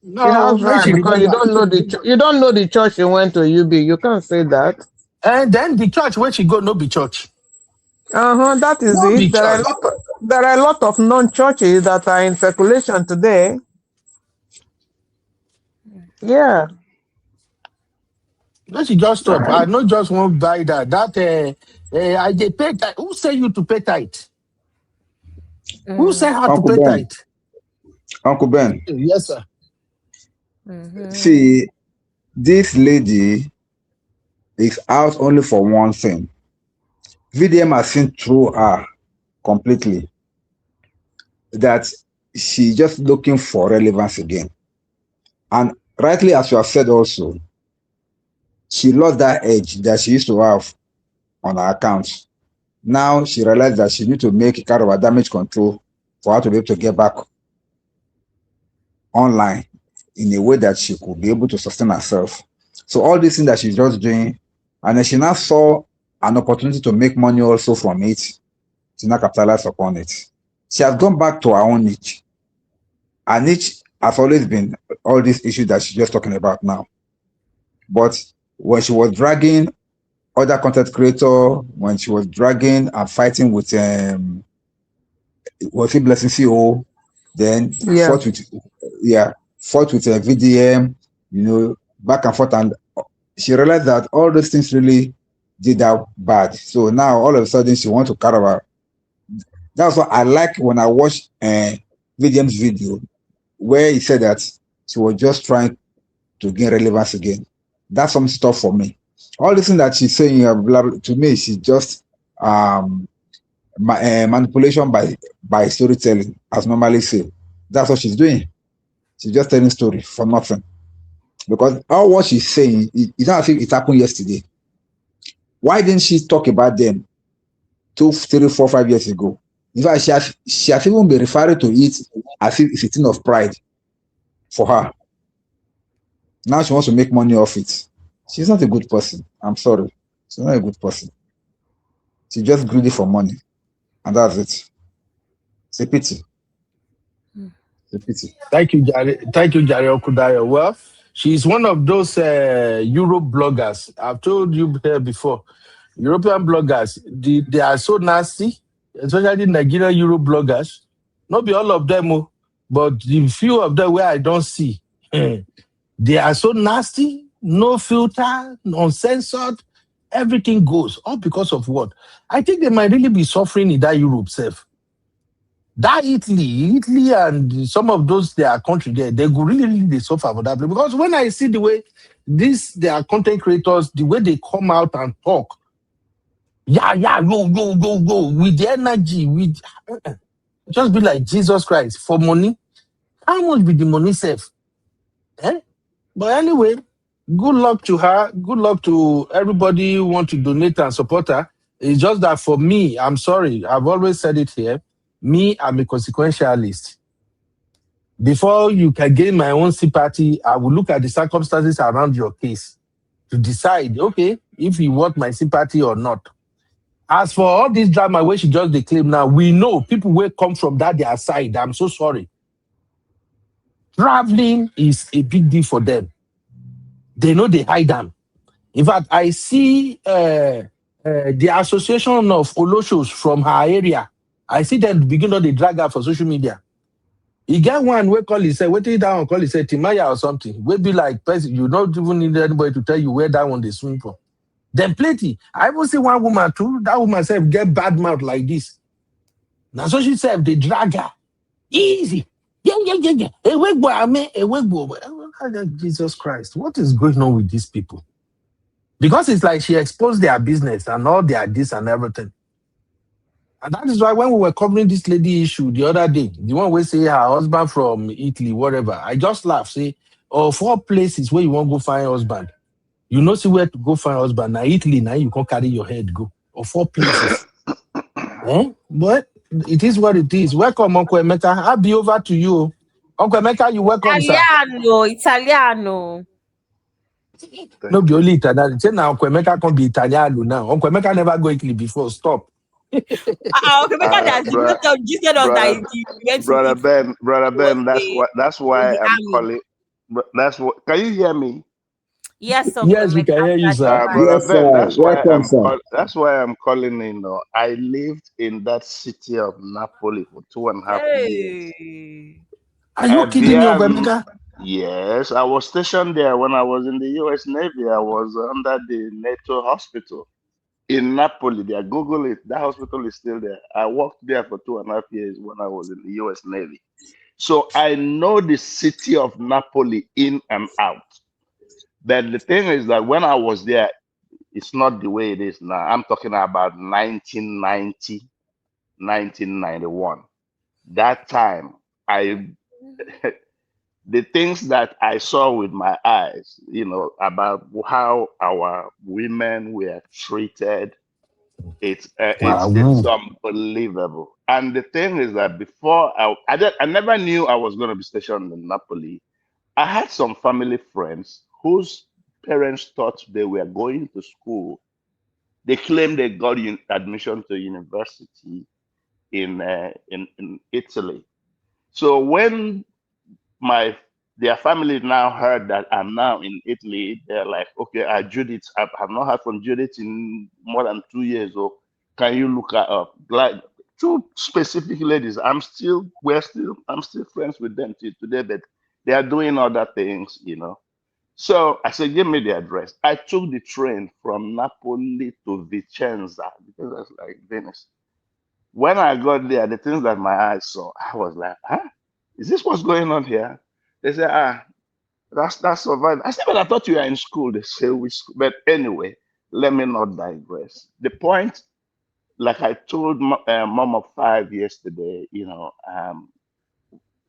No, she has right because you don't know the church she went to. UB, you can't say that. And then the church where she go, no be church. That is No be it. church. There are a lot of non-churches that are in circulation today. Yeah. No, she just stop. I not just won't buy that. I dey pay tithe. Who say you to pay tithe? Who say how Uncle to pay Ben. tithe? Uncle Ben. Yes, sir. See, this lady is out only for one thing. VDM has seen through her completely. That she's just looking for relevance again. And rightly, as you have said also, she lost that edge that she used to have on her account. Now she realized that she needs to make kind of a damage control for her to be able to get back online in a way that she could be able to sustain herself. So all these things that she's just doing, and then she now saw an opportunity to make money also from it, she now capitalized upon it. She has gone back to her own niche. Her niche has always been all these issues that she's just talking about now. But when she was dragging other content creators, when she was dragging and fighting with was it Blessing CO, then fought with VDM, back and forth, and she realized that all those things really did that bad. So now all of a sudden she wants to carry her. That's what I like when I watched VDM's video where he said that she was just trying to gain relevance again. That's some stuff for me. All the things that she's saying, to me, she's just manipulation by storytelling, as normally say. That's what she's doing. She's just telling story for nothing. Because all what she's saying, it's not as if it happened yesterday. Why didn't she talk about them 2, 3, 4, 5 years ago? In fact, she has even been referring to it as if it's a thing of pride for her. Now she wants to make money off it. She's not a good person. I'm sorry. She's not a good person. She's just greedy for money. And that's it. It's a pity. It's a pity. Thank you, Jare Okudayo. Well, she's one of those Europe bloggers. I've told you before. European bloggers, they are so nasty, especially Nigerian Europe bloggers. Not be all of them, but the few of them where I don't see. They are so nasty, no filter, uncensored, everything goes. All because of what? I think they might really be suffering in that Europe self. That Italy and some of those their country there, they go really suffer for that. Because when I see the way their content creators, the way they come out and talk, go, with the energy, just be like Jesus Christ for money. How much be the money safe? But anyway, good luck to her. Good luck to everybody who want to donate and support her. It's just that for me, I'm sorry. I've always said it here. Me, I'm a consequentialist. Before you can gain my own sympathy, I will look at the circumstances around your case to decide, okay, if you want my sympathy or not. As for all this drama where she just declaimed now, we know people will come from their side. I'm so sorry. Traveling is a big deal for them. They know they hide them. In fact, I see the association of Oloshos from her area. I see them begin to drag her for social media. You get one where call it say, what did that one call it say, Timaya or something? Will be like, you don't even need anybody to tell you where that one they swim from. Then plenty. I even see one woman too. That woman self get bad mouth like this. Now so she said they drag her. Easy. Yeah. Jesus Christ, what is going on with these people? Because it's like she exposed their business and all their this and everything. And that is why when we were covering this lady issue the other day, the one we say her husband from Italy, whatever, I just laugh, say, oh, 4 places where you want to go find husband. You know, see where to go find husband. Now Italy, now you can carry your head go. Or 4 places. But it is what it is. Welcome, Uncle Emeka. I'll be over to you. Uncle Emeka, you welcome, sir. Italiano. No, be only Italian. Say now Uncle Emeka can be Italian now. Uncle Emeka never go Italy before. Stop. Okay, because you not tell Jesus that he went to brother Italy. Ben, that's why the I'm army. calling. That's what. Can you hear me? Yes, Yes, we can hear you, sir. Brother Yes, Ben, sir. Welcome, sir. that's why I'm calling in. I lived in that city of Napoli for 2.5 years. Hey. Are you kidding me, Uncle Emeka? Yes, I was stationed there when I was in the U.S. Navy. I was under the NATO hospital in Napoli. There, Google it. That hospital is still there. I worked there for 2.5 years when I was in the U.S. Navy. So I know the city of Napoli in and out. But the thing is that when I was there, it's not the way it is now. I'm talking about 1990, 1991. That time, the things that I saw with my eyes, about how our women were treated, it's unbelievable. And the thing is that before I never knew I was going to be stationed in Napoli. I had some family friends whose parents thought they were going to school. They claimed they got admission to university in Italy. So when their family now heard that I'm now in Italy, they're like, okay, Judith, I have not heard from Judith in more than 2 years. So can you look her up? Like 2 specific ladies. I'm still friends with them till today, but they are doing other things. So I said, give me the address. I took the train from Napoli to Vicenza because that's like Venice. When I got there, the things that my eyes saw, I was like, huh? Is this what's going on here? They said, that's survival. I said, but I thought you were in school. They say we school. But anyway, let me not digress. The point, like I told mom of 5 yesterday,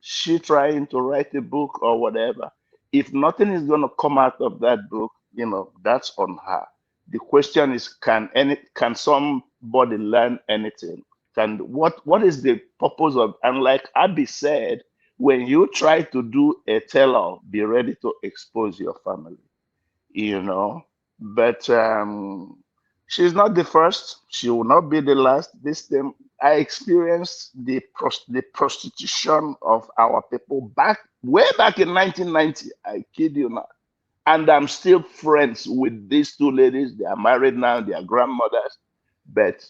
she trying to write a book or whatever. If nothing is going to come out of that book, that's on her. The question is, can somebody learn anything? What is the purpose of? And like Abby said, when you try to do a tell-all, be ready to expose your family. But she's not the first. She will not be the last. This thing I experienced the prostitution of our people way back in 1990. I kid you not. And I'm still friends with these 2 ladies. They are married now. They are grandmothers. But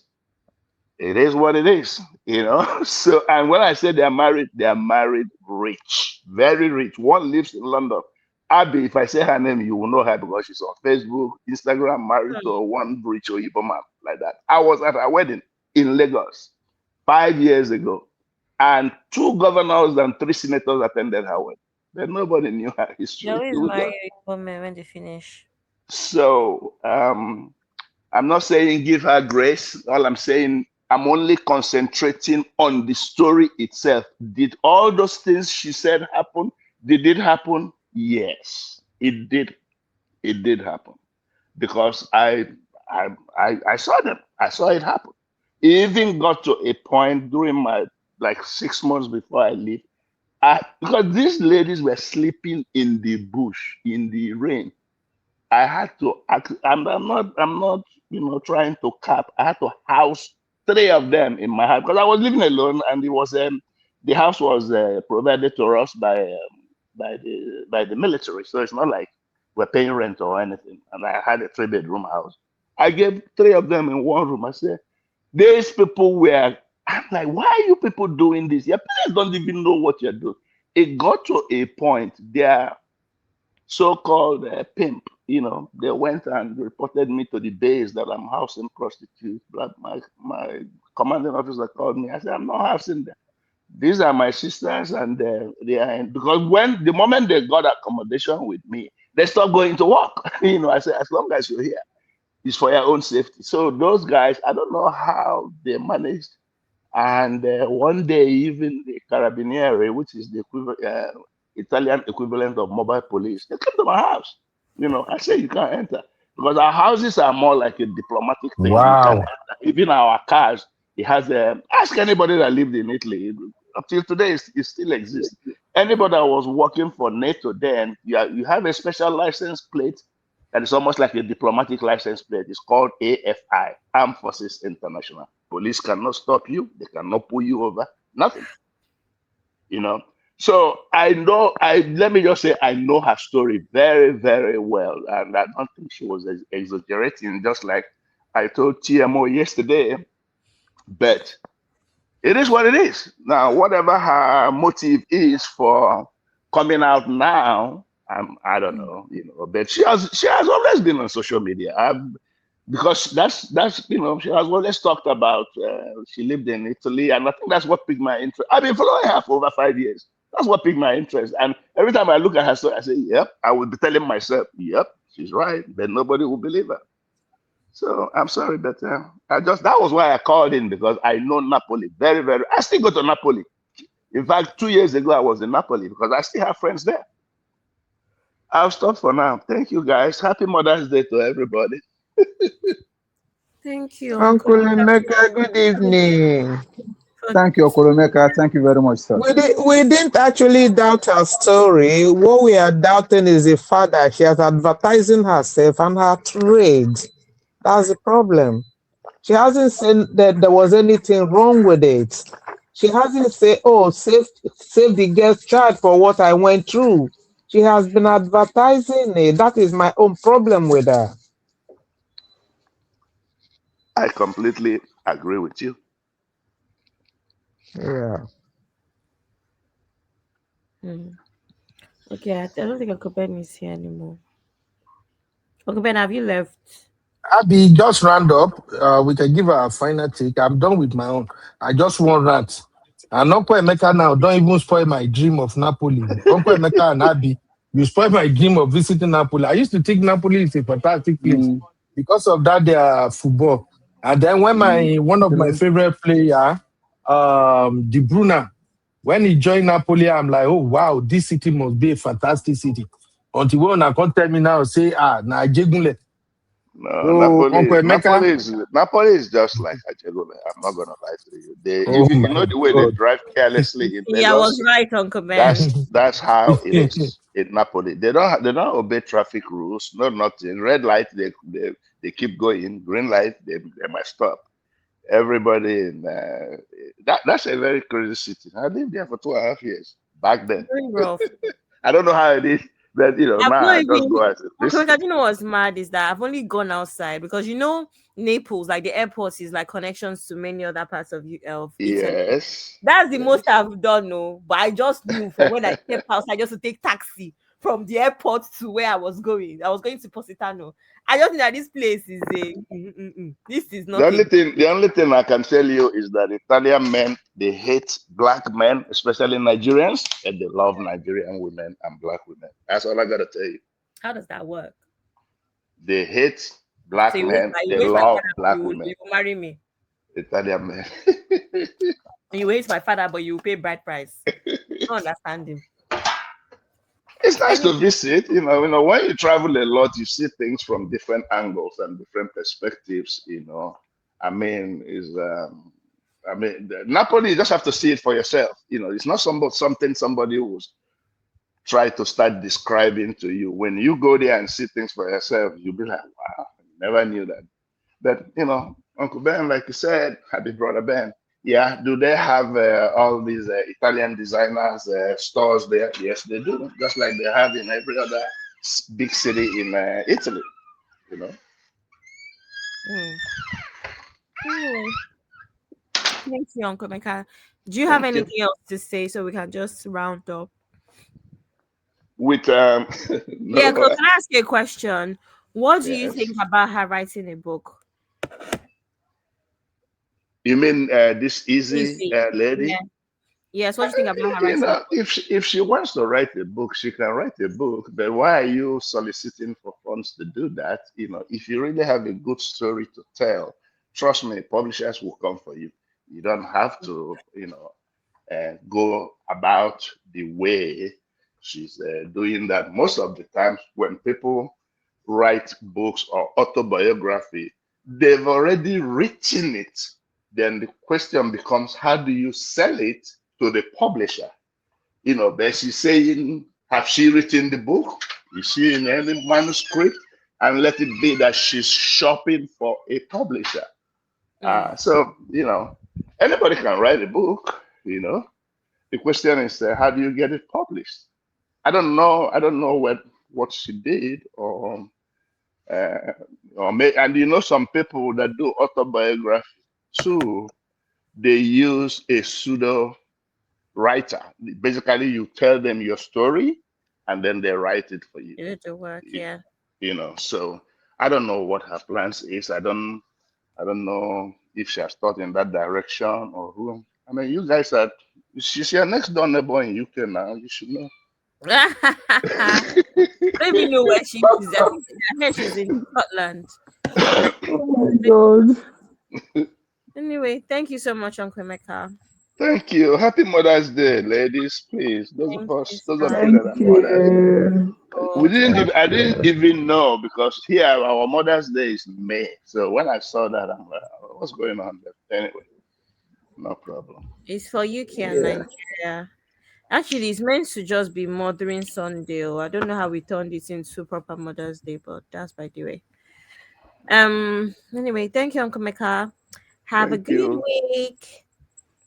it is what it is. So, and when I say they are married rich, very rich. One lives in London. Abby, if I say her name, you will know her because she's on Facebook, Instagram, married to one rich Oyibo man like that. I was at her wedding in Lagos 5 years ago, and 2 governors and 3 senators attended her wedding. But nobody knew her history. They always marry women when they finish. So I'm not saying give her grace. All I'm saying, I'm only concentrating on the story itself. Did all those things she said happen? Did it happen? Yes, it did. It did happen because I saw them. I saw it happen. It even got to a point during my 6 months before I leave. Because these ladies were sleeping in the bush in the rain. I had to. I'm not trying to cap. I had to house 3 of them in my house because I was living alone, and it was the house was provided to us by the military, so it's not like we're paying rent or anything. And I had a 3-bedroom house. I gave 3 of them in one room. I said, these people were. I'm like, why are you people doing this? Your parents don't even know what you're doing. It got to a point. Their so-called pimp, they went and reported me to the base that I'm housing prostitutes. But my commanding officer called me. I said, I'm not housing them. these are my sisters, and they are because when the moment they got accommodation with me, they stopped going to work. I said, as long as you're here, it's for your own safety. So those guys, I don't know how they managed. And one day, even the Carabinieri, which is the Italian equivalent of mobile police, they came to my house. I say you can't enter because our houses are more like a diplomatic thing. You can Wow. enter. Even our cars, it has ask anybody that lived in Italy. Up till today, it still exists. Anybody that was working for NATO then, you have a special license plate that is almost like a diplomatic license plate. It's called AFI, Armed Forces International. Police cannot stop you. They cannot pull you over. Nothing. So let me just say, I know her story very, very well. And I don't think she was exaggerating, just like I told TMO yesterday. But it is what it is. Now, whatever her motive is for coming out now, I don't know, but she has always been on social media. Because that's she has always talked about she lived in Italy, and I think that's what piqued my interest. I've been following her for over 5 years. That's what piqued my interest. And every time I look at her story, I say, yep, I would be telling myself, yep, she's right, but nobody will believe her. So I'm sorry, but that was why I called in, because I know Napoli very, very. I still go to Napoli. In fact, 2 years ago, I was in Napoli because I still have friends there. I'll stop for now. Thank you, guys. Happy Mother's Day to everybody. Thank you, Uncle Emeka, good evening. Thank you, Okolomeka. Thank you very much, sir. We didn't actually doubt her story. What we are doubting is the fact that she has advertising herself and her trade. That's the problem. She hasn't said that there was anything wrong with it. She hasn't said, oh, save the girl's child for what I went through. She has been advertising it. That is my own problem with her. I completely agree with you. Yeah. Okay, I don't think Uncle Ben is here anymore. Uncle Ben, have you left? Abby, just round up. We can give her a final take. I'm done with my own. I just want rant. And Uncle Emeka now, don't even spoil my dream of Napoli. Uncle Emeka and Abby, you spoil my dream of visiting Napoli. I used to think Napoli is a fantastic place because of that their football. And then when one of my favorite player, De Bruyne, when he joined Napoli, I'm like, oh wow, this city must be a fantastic city. Until when I can't tell me now, say, Jegunle. No, Uncle Emeka, Napoli is just like Ajegule. I'm not gonna lie to you. You know the way they drive carelessly in Lagos. Yeah, I was right, Uncle Ben. That's how it is in Napoli. They don't obey traffic rules. No, nothing. Red light, they keep going. Green light, they might stop. Everybody in that's a very crazy city. I lived there for 2.5 years back then. Very rough. I don't know how it is. But now I just go out. I know what's mad is that I've only gone outside because Naples, like the airport, is like connections to many other parts of Italy. Yes. That's the most I've done, no. But I just knew from when I stepped outside just to take taxi from the airport to where I was going. I was going to Positano. I just think that this place is this is not. The only thing I can tell you is that Italian men, they hate black men, especially Nigerians, and they love Nigerian women and black women. That's all I gotta tell you. How does that work? They hate black men. They love black women. You will marry me. Italian men. You hate my father, but you pay bride price. I don't understand him. It's nice to visit, when you travel a lot, you see things from different angles and different perspectives, Napoli, you just have to see it for yourself. It's not something somebody was try to start describing to you. When you go there and see things for yourself, you'll be like, wow, I never knew that. But, Uncle Ben, like you said, happy brother Ben. Yeah, do they have all these Italian designers stores there? Yes, they do. Just like they have in every other big city in Italy, Anyway, thank you, Uncle Meka. Do you have anything else to say so we can just round up? With yeah, can I ask you a question? What do you think about her writing a book? You mean this Izzy lady? Yes, what do you think about her You writing? know, if she wants to write a book, she can write a book. But why are you soliciting for funds to do that? You know, if you really have a good story to tell, trust me, publishers will come for you. You don't have to, go about the way she's doing that. Most of the times, when people write books or autobiography, they've already written it. Then the question becomes, how do you sell it to the publisher? You know, but she's saying, have she written the book? Is she in any manuscript? And let it be that she's shopping for a publisher. So, anybody can write a book, The question is, how do you get it published? I don't know. I don't know what she did, and some people that do autobiography too. They use a pseudo writer. Basically, you tell them your story, and then they write it for you. You did the work, yeah. So I don't know what her plans is. I don't know if she has thought in that direction or who. I mean, you guys she's your next door neighbor in UK now. You should know. Let me know where she is. I heard she's in Scotland. Oh my God. Anyway, thank you so much, Uncle Emeka. Thank you. Happy Mother's Day, ladies. Please, those Thank of us, you, those of sir. you that Thank are mothers. you. I didn't even know, because here our Mother's Day is May. So when I saw that, I'm like, what's going on there? Anyway, no problem. It's for UK and Nigeria. Actually, it's meant to just be Mothering Sunday. I don't know how we turned it into proper Mother's Day, but that's by the way. Anyway, thank you, Uncle Meka. Have a Thank good you. week.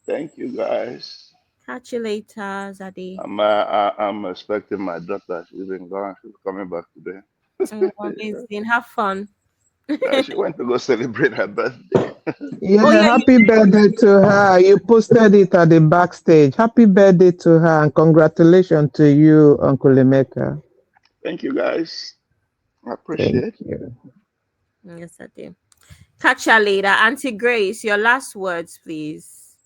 Thank you, guys. Catch you later, Zadie. I'm expecting my daughter. She's been gone. She's coming back today. Amazing. Have fun. She went to go celebrate her birthday. Yeah, Oh, yeah, happy birthday to her. You posted it at the backstage. Happy birthday to her and congratulations to you, Uncle Emeka. Thank you, guys. I Thank appreciate it. you. yes, I do. Catch you later. Auntie Grace, your last words, please.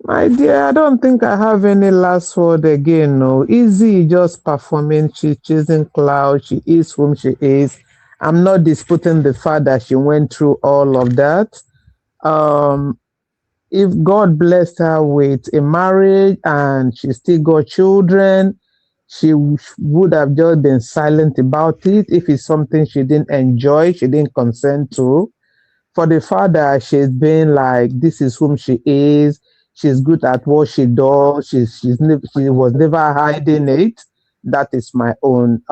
My dear, I don't think I have any last word again. No, Izzy just performing. She's chasing cloud. She is whom she is. I'm not disputing the fact that she went through all of that. If God blessed her with a marriage and she still got children, she would have just been silent about it. If it's something she didn't enjoy, she didn't consent to. For the fact that she's been like, this is whom she is, she's good at what she does, she was never hiding it. That is my own.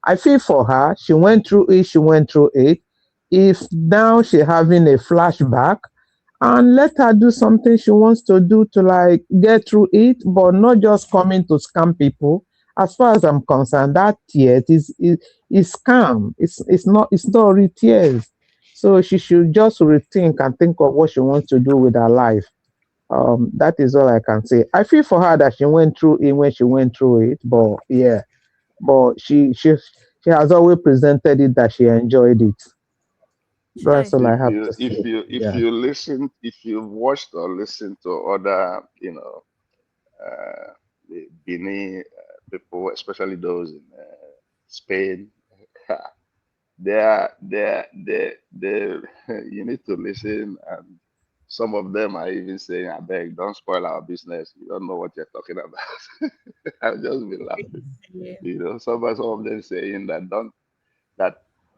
I feel for her. She went through it. She went through it. If now she's having a flashback, and let her do something she wants to do to like get through it, but not just coming to scam people. As far as I'm concerned, that tears is scam. It's not really tears. So she should just rethink and think of what she wants to do with her life. That is all I can say. I feel for her that she went through it when she went through it, but yeah, but she has always presented it that she enjoyed it. That's all I If have you to if say. you if Yeah. you listen, if you watched or listened to other, the Benin people, especially those in Spain, they you need to listen. And some of them are even saying, I beg, don't spoil our business. You don't know what you're talking about. I've just been laughing. Yeah. Some of them saying that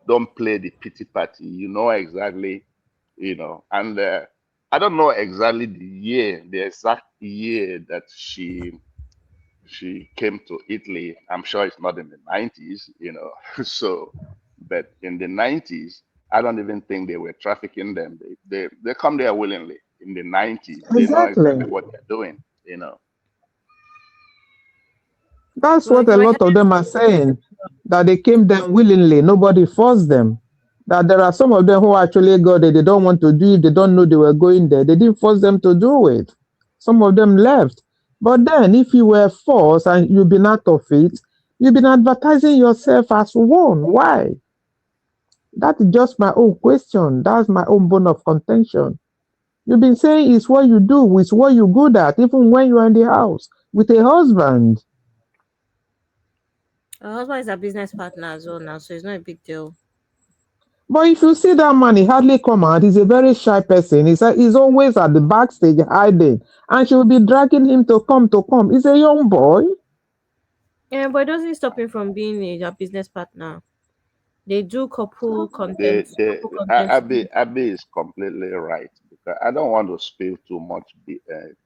don't play the pity party. You know exactly, and I don't know exactly the exact year that she came to Italy. I'm sure it's not in the 90s, So, but in the 90s, I don't even think they were trafficking them. They come there willingly. In the 90s, they know Exactly. exactly what they're doing. That's So, what a Uncle lot of them are saying, that they came there willingly. Nobody forced them. That there are some of them who actually go there, they don't want to do it, they don't know they were going there. They didn't force them to do it. Some of them left. But then, if you were forced and you've been out of it, you've been advertising yourself as one. Why? That is just my own question. That's my own bone of contention. You've been saying it's what you do, it's what you're good at, even when you're in the house with a husband. Her husband is a business partner as well now, so it's not a big deal. But if you see that man, he hardly come out. He's a very shy person. He's always at the backstage hiding. And she will be dragging him to come. He's a young boy. Yeah, but it doesn't stop him from being a business partner. They do couple content. Abby is completely right, because I don't want to spill too much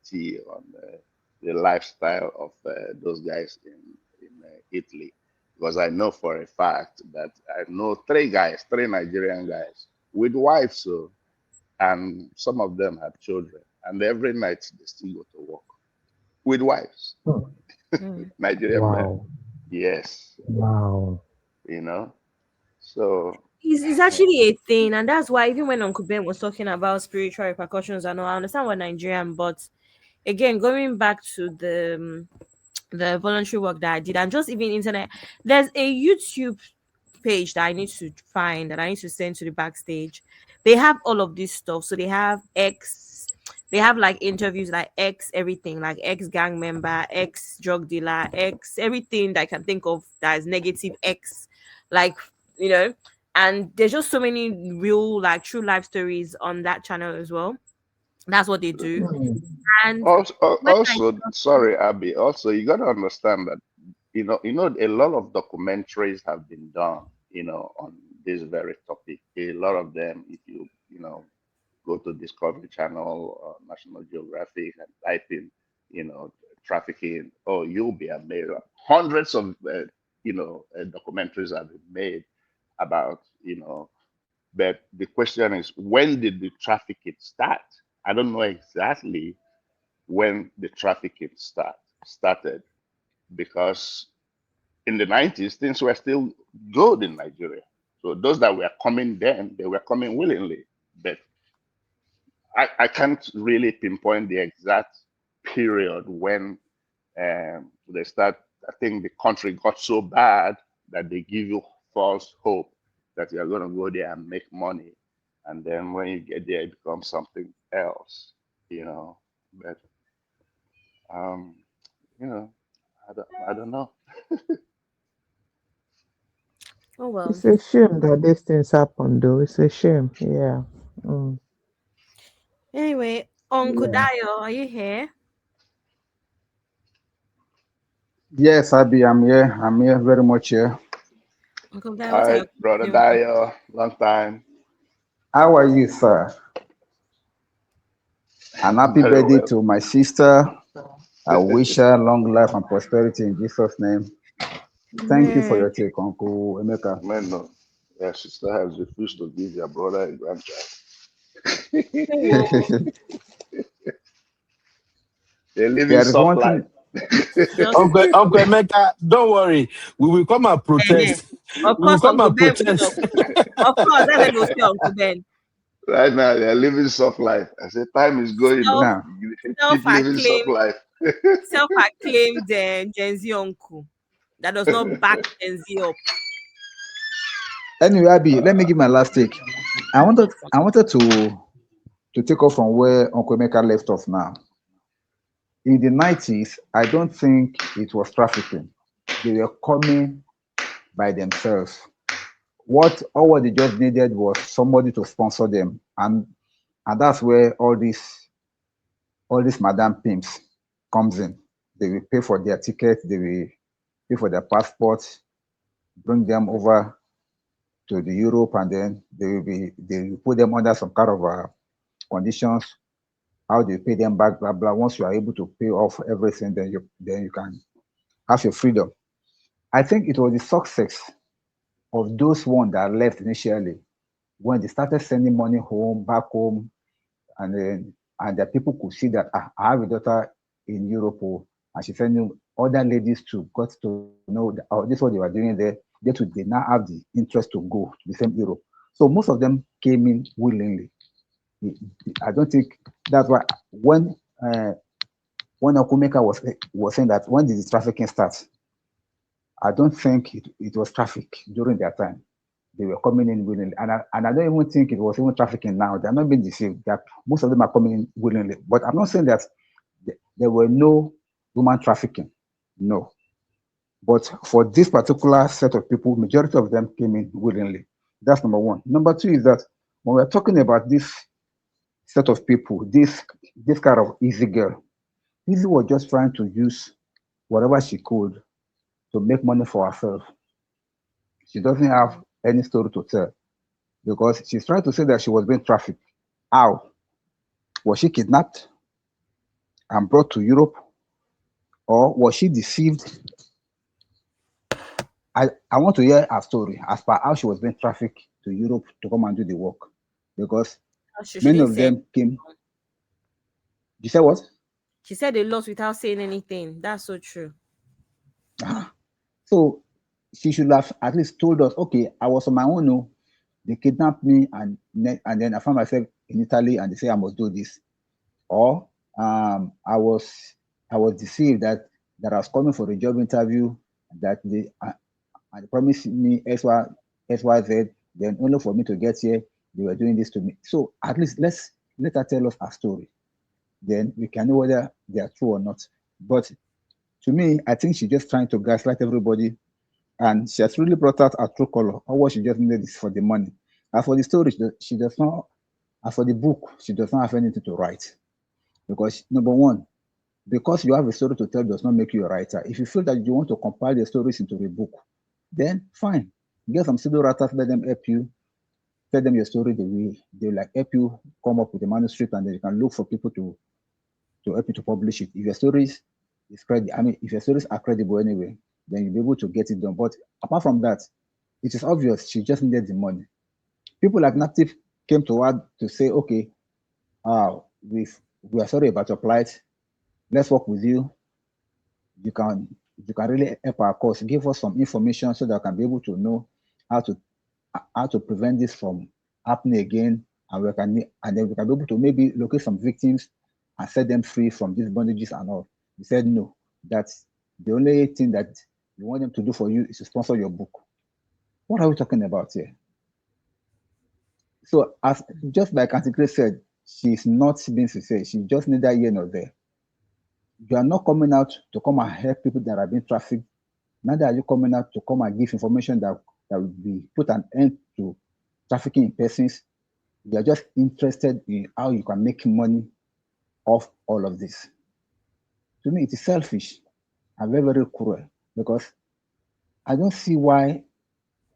tea on the lifestyle of those guys in Italy, because I know for a fact that I know three Nigerian guys with wives, so, and some of them have children, and every night they still go to work with wives. Nigerian men, Wow. yes, Wow. you know, so. It's actually a thing, and that's why even when Uncle Ben was talking about spiritual repercussions and all, I understand what Nigerian, but again, going back to the voluntary work that I did, and just even internet, there's a YouTube page that I need to find that I need to send to the backstage. They have all of this stuff. So they have they have like interviews like ex everything, like ex gang member, ex drug dealer, ex everything that I can think of that is negative, ex, like, you know, and there's just so many real, like, true life stories on that channel as well. That's what they do. And when I Sorry, Abby. Also, you got to understand that a lot of documentaries have been done, on this very topic. A lot of them, if go to Discovery Channel or National Geographic and type in, trafficking, oh, you'll be amazed. Hundreds of, documentaries have been made about, but the question is, when did the trafficking start? I don't know exactly when the trafficking started, because in the 90s, things were still good in Nigeria. So those that were coming then, they were coming willingly. But I can't really pinpoint the exact period when they start. I think the country got so bad that they give you false hope that you're going to go there and make money. And then when you get there, it becomes something else, But, um, I don't know. oh well. It's a shame that these things happen, though. It's a shame. Yeah. Mm. Anyway, Uncle Yeah. Dayo, are you here? Yes, Abby, I'm here. I'm here, very much here. Uncle Dayo, what are Hi, your Brother opinions? Dio, long time. How are you, sir? And happy Very birthday well. to my sister. I wish her long life and prosperity in Jesus' name. Thank you for your take, Uncle Emeka. Man, no. Your sister has refused to give your brother a grandchild. They're living There is soft one life. thing. Uncle Emeka, don't worry. We will come and protest. Of We will course, come Uncle and Ben will protest. talk. Of course, that's what we'll say, Uncle Ben. Right now, they're living soft life. I said, time is going. No, Now, keep living soft Self-acclaimed, life. self-acclaimed Gen Z uncle that does not back Gen Z up. anyway, Abby, let me give my last take. I wanted to take off from where Uncle Emeka left off now. In the 90s, I don't think it was trafficking. They were coming by themselves. What they just needed was somebody to sponsor them, and that's where all these madam pimps comes in. They will pay for their tickets, they will pay for their passports, bring them over to the Europe, and then they will put them under some kind of conditions. How they pay them back, blah blah. Once you are able to pay off everything, then you can have your freedom. I think it was the success of those ones that left initially when they started sending money back home, and the people could see that I have a daughter in Europe, and she's sending other ladies to got to know that, this is what they were doing there. They now have the interest to go to the same Europe. So most of them came in willingly. I don't think that's why when Okumeka was saying that, when did the trafficking start? I don't think it was traffic during their time. they were coming in willingly. And I don't even think it was even trafficking now. They're not being deceived. That most of them are coming in willingly. But I'm not saying that there were no human trafficking. No. But for this particular set of people, majority of them came in willingly. That's number one. Number two is that when we're talking about this set of people, this kind of Izzy girl, Izzy was just trying to use whatever she could to make money for herself. She doesn't have any story to tell because she's trying to say that she was being trafficked. How? Was she kidnapped and brought to Europe? Or was she deceived? I want to hear her story as per how she was being trafficked to Europe to come and do the work. Because many of them came. You said what? She said they lost without saying anything. That's so true. So she should have at least told us, okay, I was on my own. No, they kidnapped me and then I found myself in Italy and they say I must do this. Or I was deceived that I was coming for a job interview, that they promised me XYZ, then only for me to get here, they were doing this to me. So at least let her tell us her story. Then we can know whether they are true or not. But to me, I think she's just trying to gaslight everybody, and she has really brought out her true color. Or what she just needed is for the money. As for the story, she does not. As for the book, she does not have anything to write. Because number one, because you have a story to tell does not make you a writer. If you feel that you want to compile the stories into a book, then fine. Get some pseudo writers, let them help you, tell them your story. They will like help you come up with a manuscript, and then you can look for people to help you to publish it. If your stories if your stories are credible anyway, then you'll be able to get it done. But apart from that, it is obvious she just needed the money. People like Native came to her to say, okay, we are sorry about your plight. Let's work with you. You can really help our cause. Give us some information so that I can be able to know how to prevent this from happening again, and then we can be able to maybe locate some victims and set them free from these bondages and all. He said no. That's the only thing that you want them to do for you is to sponsor your book. What are we talking about here? So, as just like Auntie Grace said, she's not being sincere. She just neither here nor there. You are not coming out to come and help people that are being trafficked. Neither are you coming out to come and give information that will be put an end to trafficking in persons. You are just interested in how you can make money off all of this. To me, it is selfish and very, very cruel, because I don't see why.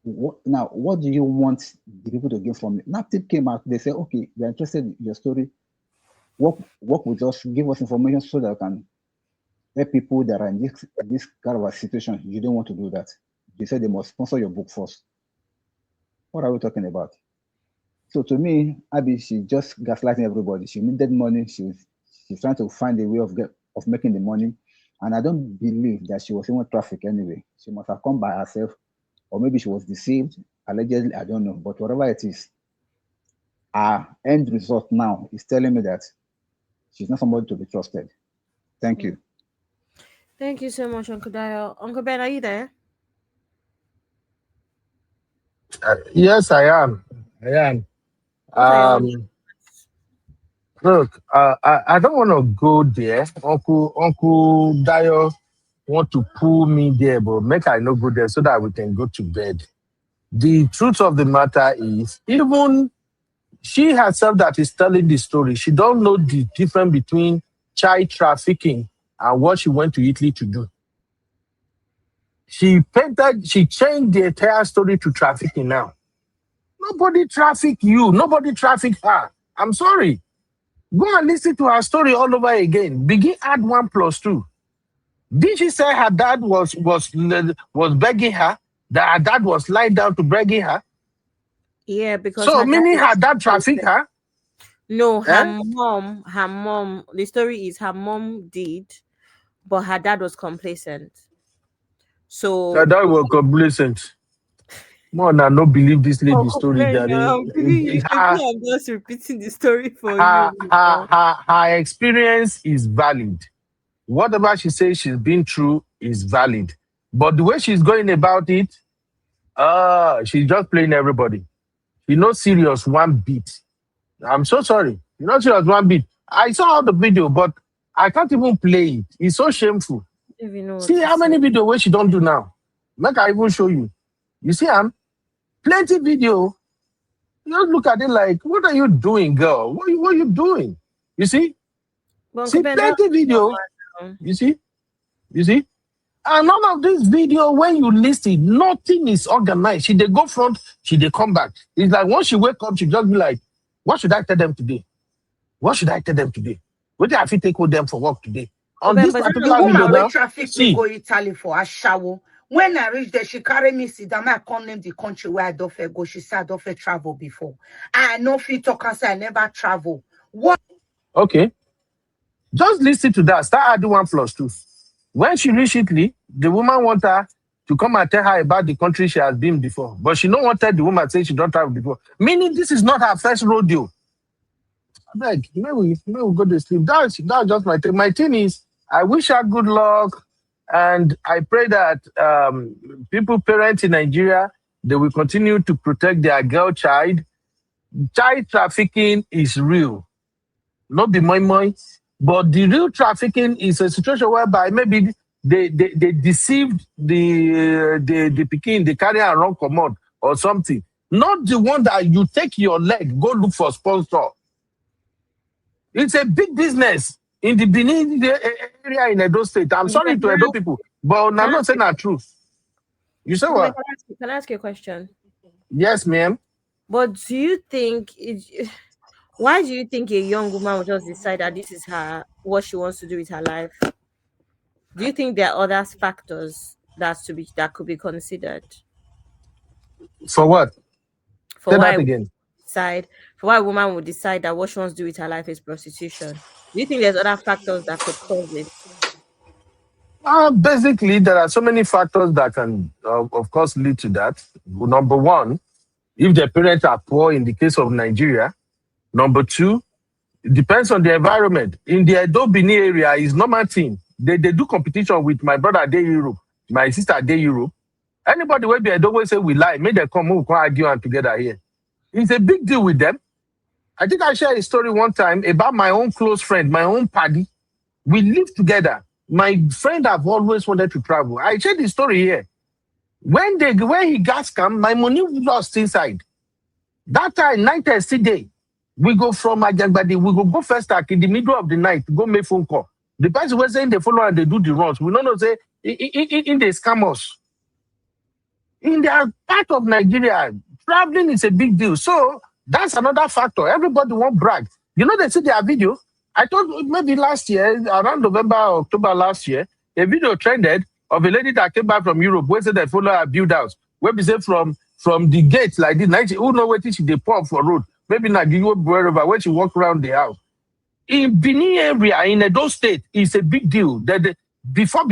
What do you want the people to gain from it? Nothing came out. They say, okay, we are interested in your story. Work with us, give us information so that we can help people that are in this kind of a situation. You don't want to do that. They said they must sponsor your book first. What are we talking about? So to me, Abby, she just gaslighting everybody. She needed money. She's trying to find a way of making the money. And I don't believe that she was even trafficked anyway. She must have come by herself, or maybe she was deceived, allegedly, I don't know. But whatever it is, our end result now is telling me that she's not somebody to be trusted. Thank you. Thank you so much, Uncle Dio. Uncle Ben, are you there? Yes, I am. Look, I don't want to go there. Uncle Dio want to pull me there, but make I not go there so that we can go to bed. The truth of the matter is, even she herself that is telling the story, she don't know the difference between child trafficking and what she went to Italy to do. She changed the entire story to trafficking now. Nobody traffic you. Nobody traffic her. I'm sorry. Go and listen to her story all over again. Begin add 1 + 2. Did she say her dad was begging her? That her dad was lying down to begging her? Yeah, because so meaning her dad trafficked her? No, her mom. The story is her mom did, but her dad was complacent. So her dad was complacent. More than no believe this lady's story. I'm just repeating the story for you. Her experience is valid. Whatever she says she's been through is valid. But the way she's going about it, She's just playing everybody. You're not serious one bit. I'm so sorry. You're not serious one bit. I saw the video, but I can't even play it. It's so shameful. I don't even know what See to how many say. video where she don't do now. Make I even show you. You see, plenty video. You just look at it like, what are you doing, girl? What are you doing? You see? But Uncle See, Ben, plenty that's video. normal. You see? You see? And none of this video, when you listen, nothing is organized. She they go front, she they come back. It's like once she wake up, she just be like, what should I tell them today? What should I tell them today? What did I fit take with them for work today? On Ben, this but The particular woman video wey now, traffic me see, go Italy for a shower. When I reach there, she carry me sit down. I can't name the country where I don't fit go. She said I don't fit travel before. I know fit talk and say I never travel. What? okay, just listen to that. Start adding 1+2. When she reach Italy, the woman want her to come and tell her about the country she has been before. But she don't want to tell the woman say she don't travel before. Meaning this is not her first rodeo. Like, maybe we go to sleep. That's just my thing. My thing is, I wish her good luck, and I pray that people, parents in Nigeria, they will continue to protect their girl child. Child trafficking is real, not the moi. But the real trafficking is a situation whereby maybe they deceived the pikin, they carry around commode or something. Not the one that you take your leg, go look for sponsor. It's a big business in the Benin area in Edo State. I'm sorry to Edo people, but I'm not saying the truth. You say Uncle Ben, what? can I ask you a question? Yes, ma'am. But do you think why do you think a young woman would just decide that this is what she wants to do with her life? Do you think there are other factors that could be considered For what? for Say why that again. decide for why a woman would decide that what she wants to do with her life is prostitution? Do you think there's other factors that could cause it? Basically, there are so many factors that can, of course, lead to that. Number one, if the parents are poor in the case of Nigeria. Number two, it depends on the environment. In the Edo Bini area, is normal thing. They do competition with my brother at Europe, my sister at Europe. Anybody will be Edo will say we lie, make them come, we can argue and together here. It's a big deal with them. I think I shared a story one time about my own close friend, my own paddy. We lived together. My friend have always wanted to travel. I shared the story here. When he got scammed, my money lost inside. That time, night and still day. We go from Ajangbadi, we go first act in the middle of the night, go make phone call. The person was saying they follow and they do the runs. We don't know, say, in the scammers. In their part of Nigeria, traveling is a big deal. So that's another factor. Everybody won't brag. You know, they see their video. I thought maybe last year, around November or October last year, a video trended of a lady that came back from Europe where said they follow her build house. Where we say from the gate like this, who know what she they pour for road. Maybe not wherever where she walk around the house. In Benin area, in Edo State, it's a big deal. Before,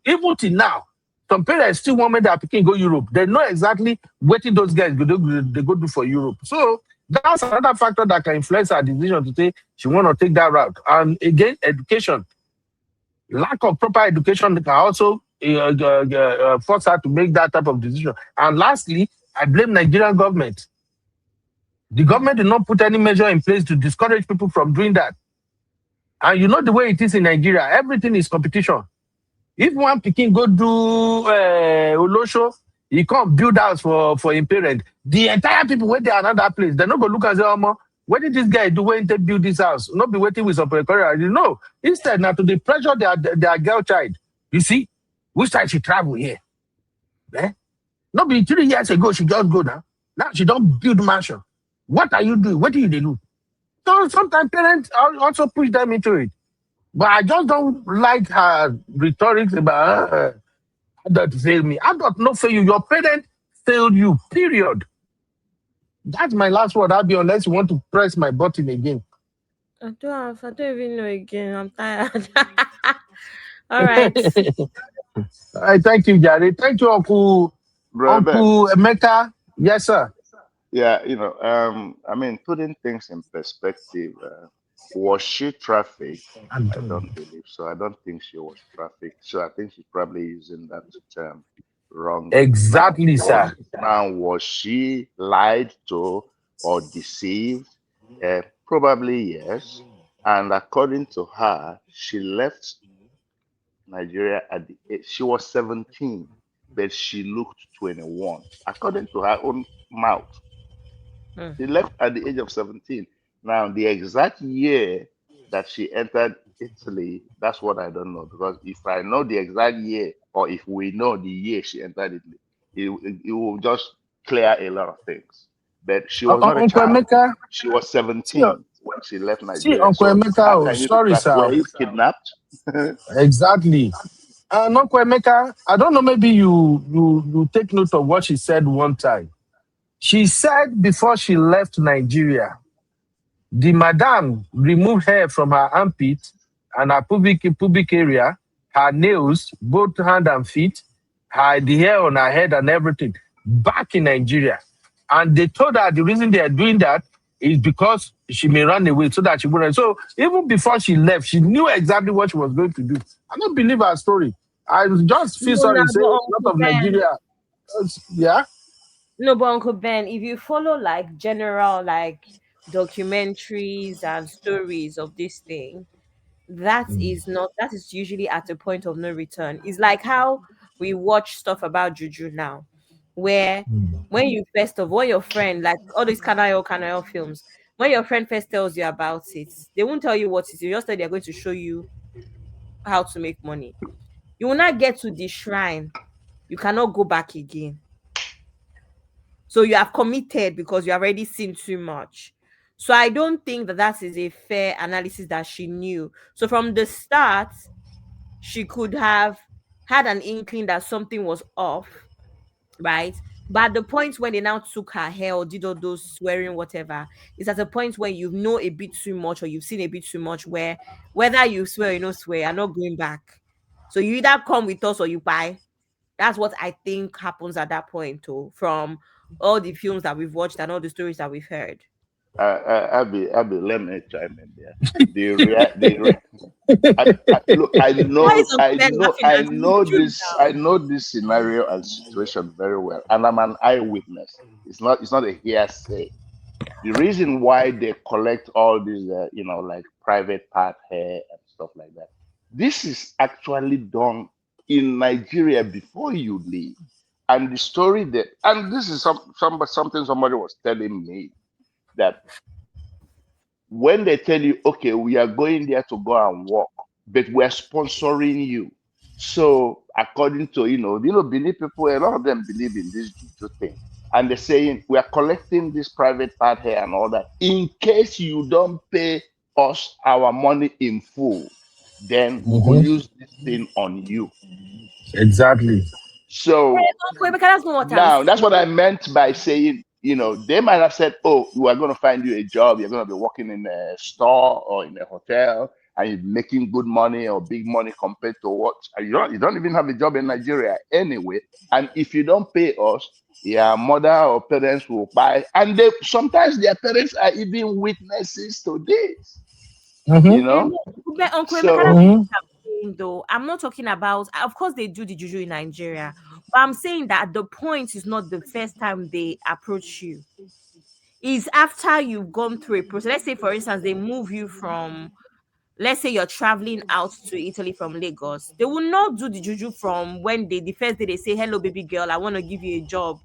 even till now, some parents still want me that can go Europe. They know exactly what those guys they go do for Europe. So that's another factor that can influence her decision to say she want to take that route. And again, education. Lack of proper education can also force her to make that type of decision. And lastly, I blame Nigerian government. The government did not put any measure in place to discourage people from doing that. And you know the way it is in Nigeria, everything is competition. If one pikin go do Olosho, he can't build house for him parent. The entire people wait there another place. They're not going to look and say, oh, what did this guy do when they build this house? Not be waiting with some career. You know, instead now to the pressure their girl child. You see, which time she travel here? Eh? Not be 3 years ago, she just go now. Now she don't build mansion. What are you doing? What do you do? So sometimes parents also push them into it. But I just don't like her rhetoric about adult fail me. Adult not fail you. Your parent failed you, period. That's my last word, Abby, unless you want to press my button again. I don't even know again. I'm tired. All right. Thank you, Gary. Thank you, Uncle Emeka. Yes, sir. Yeah, I mean, putting things in perspective, was she trafficked? I don't believe so. I don't think she was trafficked. So I think she's probably using that term wrongly. Exactly, sir. Now, was she lied to or deceived? Probably yes. And according to her, she left Nigeria at the age, she was 17, but she looked 21. According to her own mouth, Hmm. she left at the age of 17. Now, the exact year that she entered Italy, that's what I don't know. Because if I know the exact year, or if we know the year she entered Italy, it will just clear a lot of things. But she was not a Uncle child. Emeka, She was see, 17 when she left see, Nigeria. Uncle So Emeka, how oh, can you be sorry, were sir. you kidnapped? Exactly. And Uncle Emeka, I don't know, maybe you take note of what she said one time. She said before she left Nigeria, the madam removed hair from her armpit and her pubic area, her nails, both hand and feet, the hair on her head and everything, back in Nigeria. And they told her the reason they are doing that is because she may run away so that she wouldn't. So even before she left, she knew exactly what she was going to do. I don't believe her story. I just feel No, no, sorry to say but a Uncle lot of Ben. Nigeria. Yeah. No, but Uncle Ben, if you follow like general like documentaries and stories of this thing, that is usually at a point of no return. It's like how we watch stuff about Juju now, where when you first of all your friend, like all these canal films, when your friend first tells you about it, they won't tell you what it is, they just say they're going to show you how to make money. You will not get to the shrine, you cannot go back again. So you have committed because you have already seen too much. So I don't think that that is a fair analysis that she knew. So from the start, she could have had an inkling that something was off, right? But at the point when they now took her hair or did all those swearing, whatever, it's at a point where you know a bit too much or you've seen a bit too much where whether you swear or you don't swear, you're not going back. So you either come with us or you buy. That's what I think happens at that point, too, from all the films that we've watched and all the stories that we've heard. Abby, let me chime in there. Look, Why is Uncle Ben laughing I at you? know True this, I now. know this scenario and situation very well, and I'm an eyewitness. It's not a hearsay. The reason why they collect all these, like private part hair and stuff like that, this is actually done in Nigeria before you leave. And the story that, and this is something somebody was telling me that when they tell you, okay, we are going there to go and work, but we're sponsoring you. So according to believe people, a lot of them believe in this juju thing, and they're saying we are collecting this private part here and all that. In case you don't pay us our money in full, then we will use this thing on you. Exactly. So Uncle Emeka, that's not what I'm now, that's what saying. I meant by saying, they might have said, oh, we are going to find you a job. You're going to be working in a store or in a hotel and you're making good money or big money compared to what you don't even have a job in Nigeria anyway. And if you don't pay us, your mother or parents will buy. And sometimes their parents are even witnesses to this, you know? Uncle Emeka, So, that's what I'm saying, though. I'm not talking about, of course, they do the juju in Nigeria, but I'm saying that the point is not the first time they approach you. Is after you've gone through a process. Let's say, for instance, they move you from, let's say you're traveling out to Italy from Lagos. They will not do the juju from when the first day they say, hello, baby girl, I want to give you a job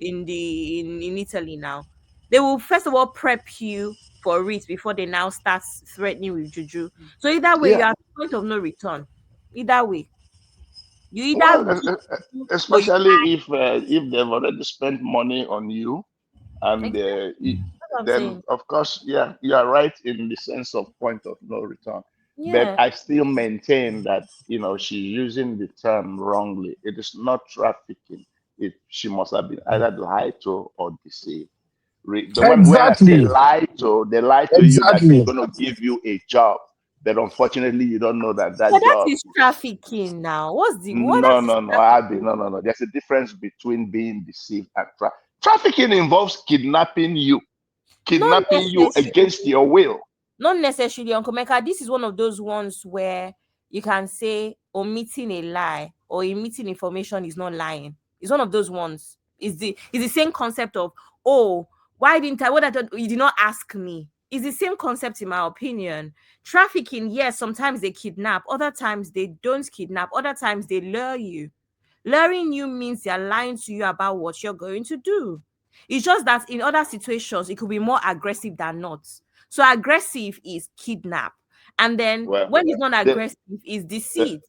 in Italy now. They will first of all prep you for it before they now start threatening with juju. So either way, yeah. you're at the point of no return. Either way. You either Well, do or you especially if they've already spent money on you, and exactly that's what I'm then saying. of course, yeah, you are right in the sense of point of no return. But Yeah. I still maintain that she's using the term wrongly. It is not trafficking. She must have been either lied to or deceived. The one when I say Exactly. they lie to you that they're Exactly. going to give you a job, but unfortunately you don't know that But that that job. is trafficking now. What's the what No, that is no, no, Abby, trafficking? no. There's a difference between being deceived and trafficking involves Not kidnapping you against necessarily. your will. Not necessarily, Uncle Mecca. This is one of those ones where you can say omitting a lie or omitting information is not lying. It's one of those ones. It's the same concept of, oh, why didn't I? What I thought you did not ask me. It's the same concept in my opinion. Trafficking, yes, sometimes they kidnap, other times they don't kidnap, other times they lure you. Luring you means they're lying to you about what you're going to do. It's just that in other situations, it could be more aggressive than not. So aggressive is kidnap. And then Well, when it's not the, aggressive, is the, deceit.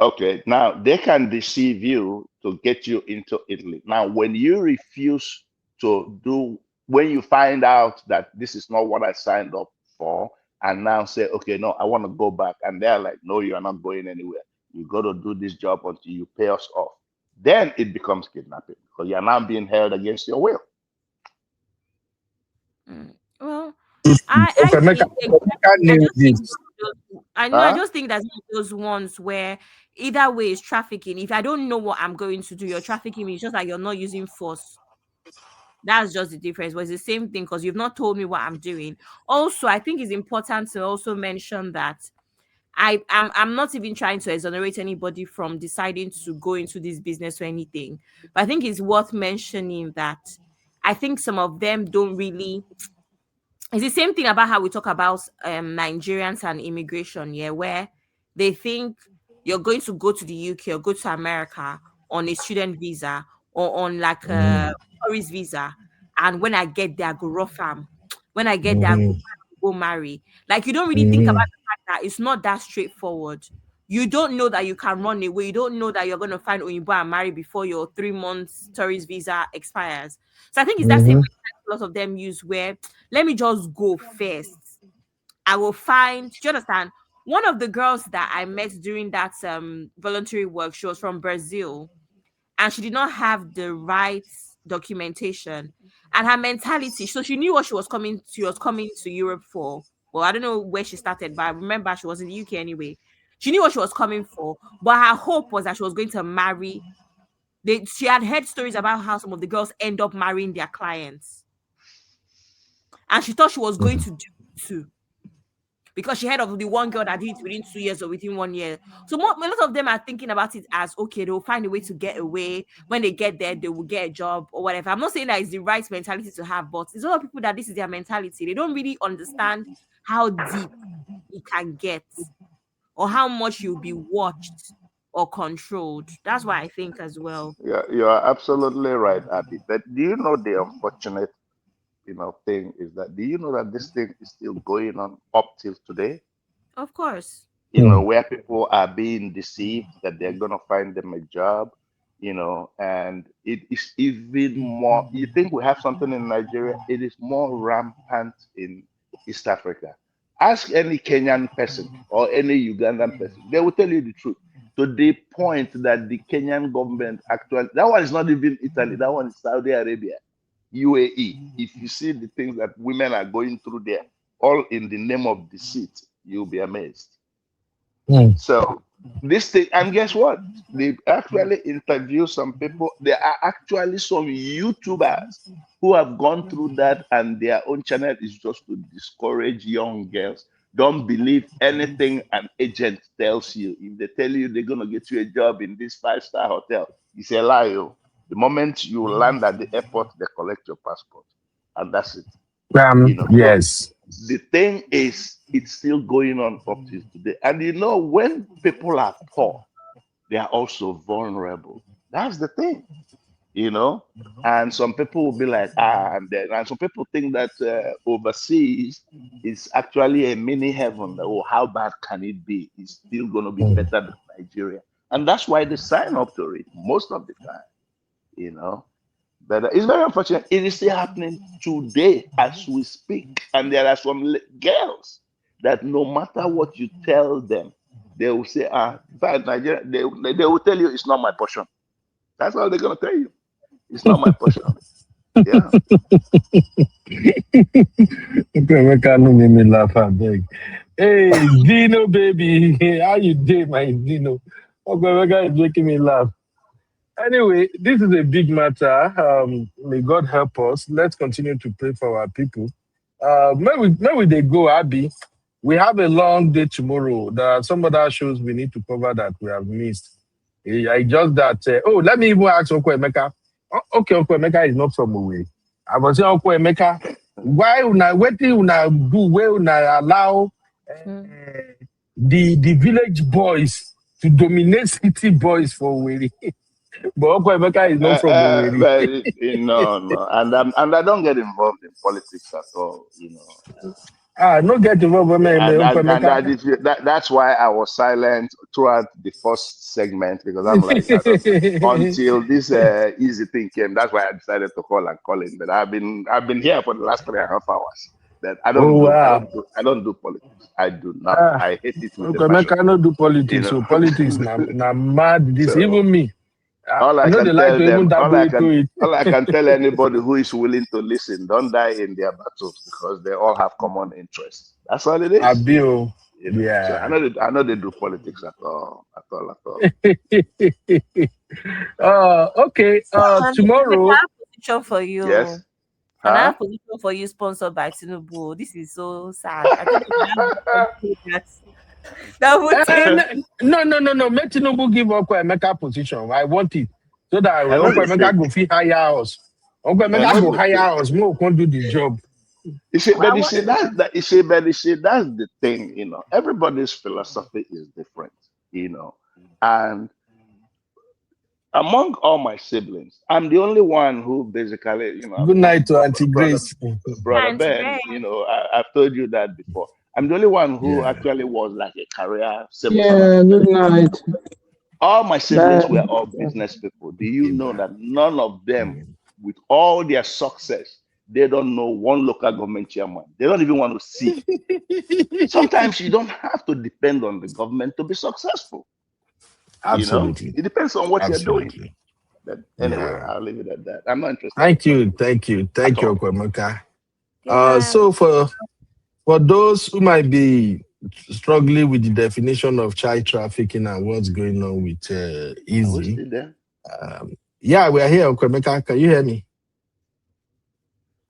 okay, now they can deceive you to get you into Italy. Now, when you refuse to do, when you find out that this is not what I signed up for, and now say, okay, no, I want to go back, and they're like, no, you are not going anywhere. You got to do this job until you pay us off. Then it becomes kidnapping because you are now being held against your will. Well, I Okay, think Emeka I nailed just think this. I know I Huh? just think that's one of those ones where either way is trafficking. If I don't know what I'm going to do, you're trafficking me. It's just like you're not using force. That's just the difference. But it's the same thing because you've not told me what I'm doing. Also, I think it's important to also mention that I'm not even trying to exonerate anybody from deciding to go into this business or anything. But I think it's worth mentioning that I think some of them don't really. It's the same thing about how we talk about Nigerians and immigration, yeah, where they think you're going to go to the UK or go to America on a student visa or on like a tourist visa, and when I get there, I go rough am. When I get there, I go marry. Like you don't really think about the fact that it's not that straightforward. You don't know that you can run away. You don't know that you're going to find Oyinbo and marry before your 3 months tourist visa expires. So I think it's that same way a lot of them use where let me just go first. I will find, do you understand? One of the girls that I met during that voluntary work, she was from Brazil and she did not have the right documentation and her mentality. So she knew what she was coming to Europe for. Well, I don't know where she started, but I remember she was in the UK anyway. She knew what she was coming for, but her hope was that she was going to marry. She had heard stories about how some of the girls end up marrying their clients. And she thought she was going to do it too. Because she heard of the one girl that did it within 2 years or within 1 year. So a lot of them are thinking about it as, okay, they'll find a way to get away. When they get there, they will get a job or whatever. I'm not saying that it's the right mentality to have, but it's a lot of people that this is their mentality. They don't really understand how deep it can get or how much you'll be watched or controlled. That's why I think as well. Yeah, you are absolutely right, Abby. But do you know the unfortunate, thing is that do you know that this thing is still going on up till today? Of course. Where people are being deceived that they're gonna find them a job, and it is even more. You think we have something in Nigeria? It is more rampant in East Africa. Ask any Kenyan person or any Ugandan person, they will tell you the truth. To the point that the Kenyan government actually, that one is not even Italy, that one is Saudi Arabia, UAE. If you see the things that women are going through there, all in the name of deceit, you'll be amazed. So this thing, and guess what? They actually interview some people. There are actually some YouTubers who have gone through that, and their own channel is just to discourage young girls. Don't believe anything an agent tells you. If they tell you they're gonna get you a job in this 5-star hotel, it's a lie. Oh. The moment you land at the airport, they collect your passport, and that's it. So Yes. the thing is, it's still going on up to today. And when people are poor, they are also vulnerable. That's the thing, And some people will be like, and some people think that overseas is actually a mini heaven. Oh, how bad can it be? It's still going to be better than Nigeria. And that's why they sign up to it most of the time, But it's very unfortunate. It is still happening today as we speak. And there are some girls that no matter what you tell them, they will say, Nigeria, they will tell you it's not my portion. That's all they're going to tell you. It's not my portion. Yeah. Emeka no make me laugh, abeg. Hey, Beno, baby. How you doing, my Beno? Emeka is making me laugh. Anyway, this is a big matter. May God help us. Let's continue to pray for our people. Where they go, Abby? We have a long day tomorrow. There are some other shows we need to cover that we have missed. I just that. Oh, let me even ask Uncle Emeka. Okay, Uncle Emeka is not from away. I was saying, Uncle Emeka, why una wetin una do where una allow the village boys to dominate city boys for Owerri? But Uncle Emeka is not from Owerri. No, and I don't get involved in politics at all. No get involved with Uncle Emeka. That's why I was silent throughout the first segment, because I'm like, until this easy thing came. That's why I decided to call in. But I've been here for the last 3.5 hours. That I don't do politics. I do not. I hate it with Uncle Emeka no do politics. So politics na mad. This even me. All I can tell anybody who is willing to listen, don't die in their battles, because they all have common interests. That's all it is. Yeah. So I know they do politics at all. Okay. Tomorrow. I have a position for you. Yes. And I have a position for you, sponsored by Tinubu. This is so sad. I don't know that would take. No. Make Tinubu give Uncle Emeka position. I want it so that Uncle Emeka go fit hire us. Uncle Emeka go hire us. More can do the job. That's the thing. Everybody's philosophy is different. And among all my siblings, I'm the only one who basically, Good night to Auntie Grace. Brother Ben. I've told you that before. I'm the only one who actually was like a career sibling. Yeah, good night. All my siblings were all business people. Do you know that none of them, with all their success, they don't know one local government chairman? They don't even want to see. Sometimes you don't have to depend on the government to be successful. Absolutely. It depends on what you're doing. But anyway, I'll leave it at that. I'm not interested. Thank you, Uncle Emeka. So for those who might be struggling with the definition of child trafficking and what's going on with Izzy, we are here, Uncle Emeka. Can you hear me?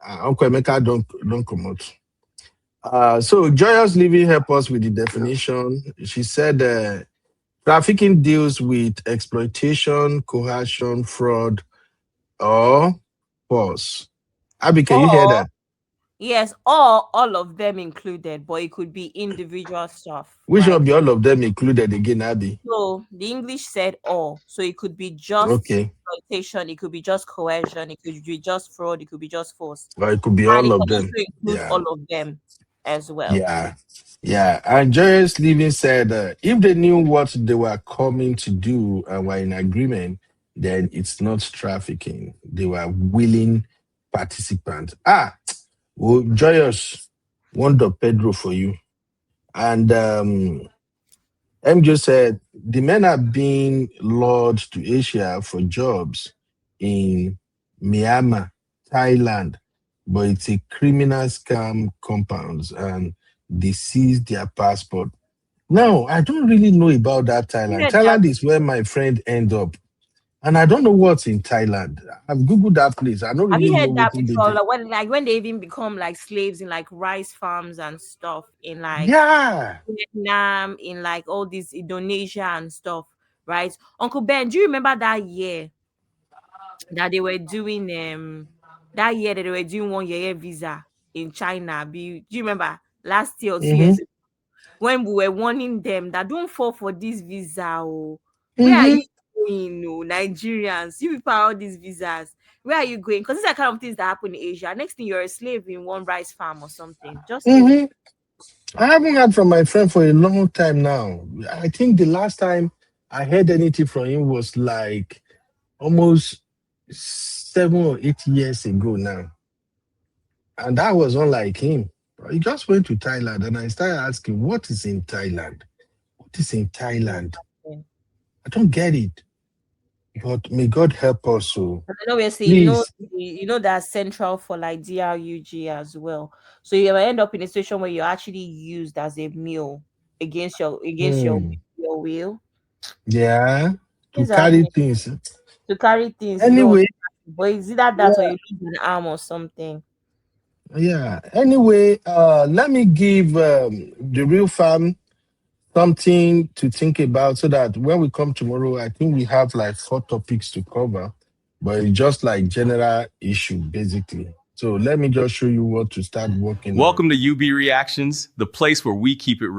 Uncle Emeka, don't come out. So Joyous Living helped us with the definition. She said trafficking deals with exploitation, coercion, fraud, or force. Abby, can you hear that? Yes, or all of them included, but it could be individual stuff. Which will be all of them included again, Abby? So the English said all. So it could be just exploitation, it could be just coercion, it could be just fraud, it could be just force. Or it could be all of them. Include all of them as well. Yeah. And Joyous Living said if they knew what they were coming to do and were in agreement, then it's not trafficking. They were willing participants. Well, Joyous, Wonder Pedro for you. And MJ said the men are being lured to Asia for jobs in Myanmar, Thailand, but it's a criminal scam compounds and they seize their passport. Now, I don't really know about that Thailand. Thailand is where my friend ended up. And I don't know what's in Thailand. I've Googled that place. I don't really know. Have you heard that before? When they even become like slaves in like rice farms and stuff in like Vietnam, in like all this Indonesia and stuff, right? Uncle Ben, do you remember that year that they were doing 1 year visa in China? Do you remember last year or 2 years ago, when we were warning them that don't fall for this visa? Where are you? Nigerians, you people are all these visas. Where are you going? Because these are kind of things that happen in Asia. Next thing, you're a slave in one rice farm or something. I haven't heard from my friend for a long time now. I think the last time I heard anything from him was like almost 7 or 8 years ago now. And that was unlike him. He just went to Thailand and I started asking, what is in Thailand? What is in Thailand? I don't get it. But may God help us. So I know we're saying, you know that's central for like DRUG as well. So you end up in a situation where you're actually used as a meal against your will. Yeah. To carry things. To carry things. Anyway. But is it that or you lose an arm or something? Yeah. Anyway, let me give the real fam something to think about so that when we come tomorrow, I think we have like 4 topics to cover, but it's just like general issue, basically. So let me just show you what to start working on. Welcome to UB Reactions, the place where we keep it real.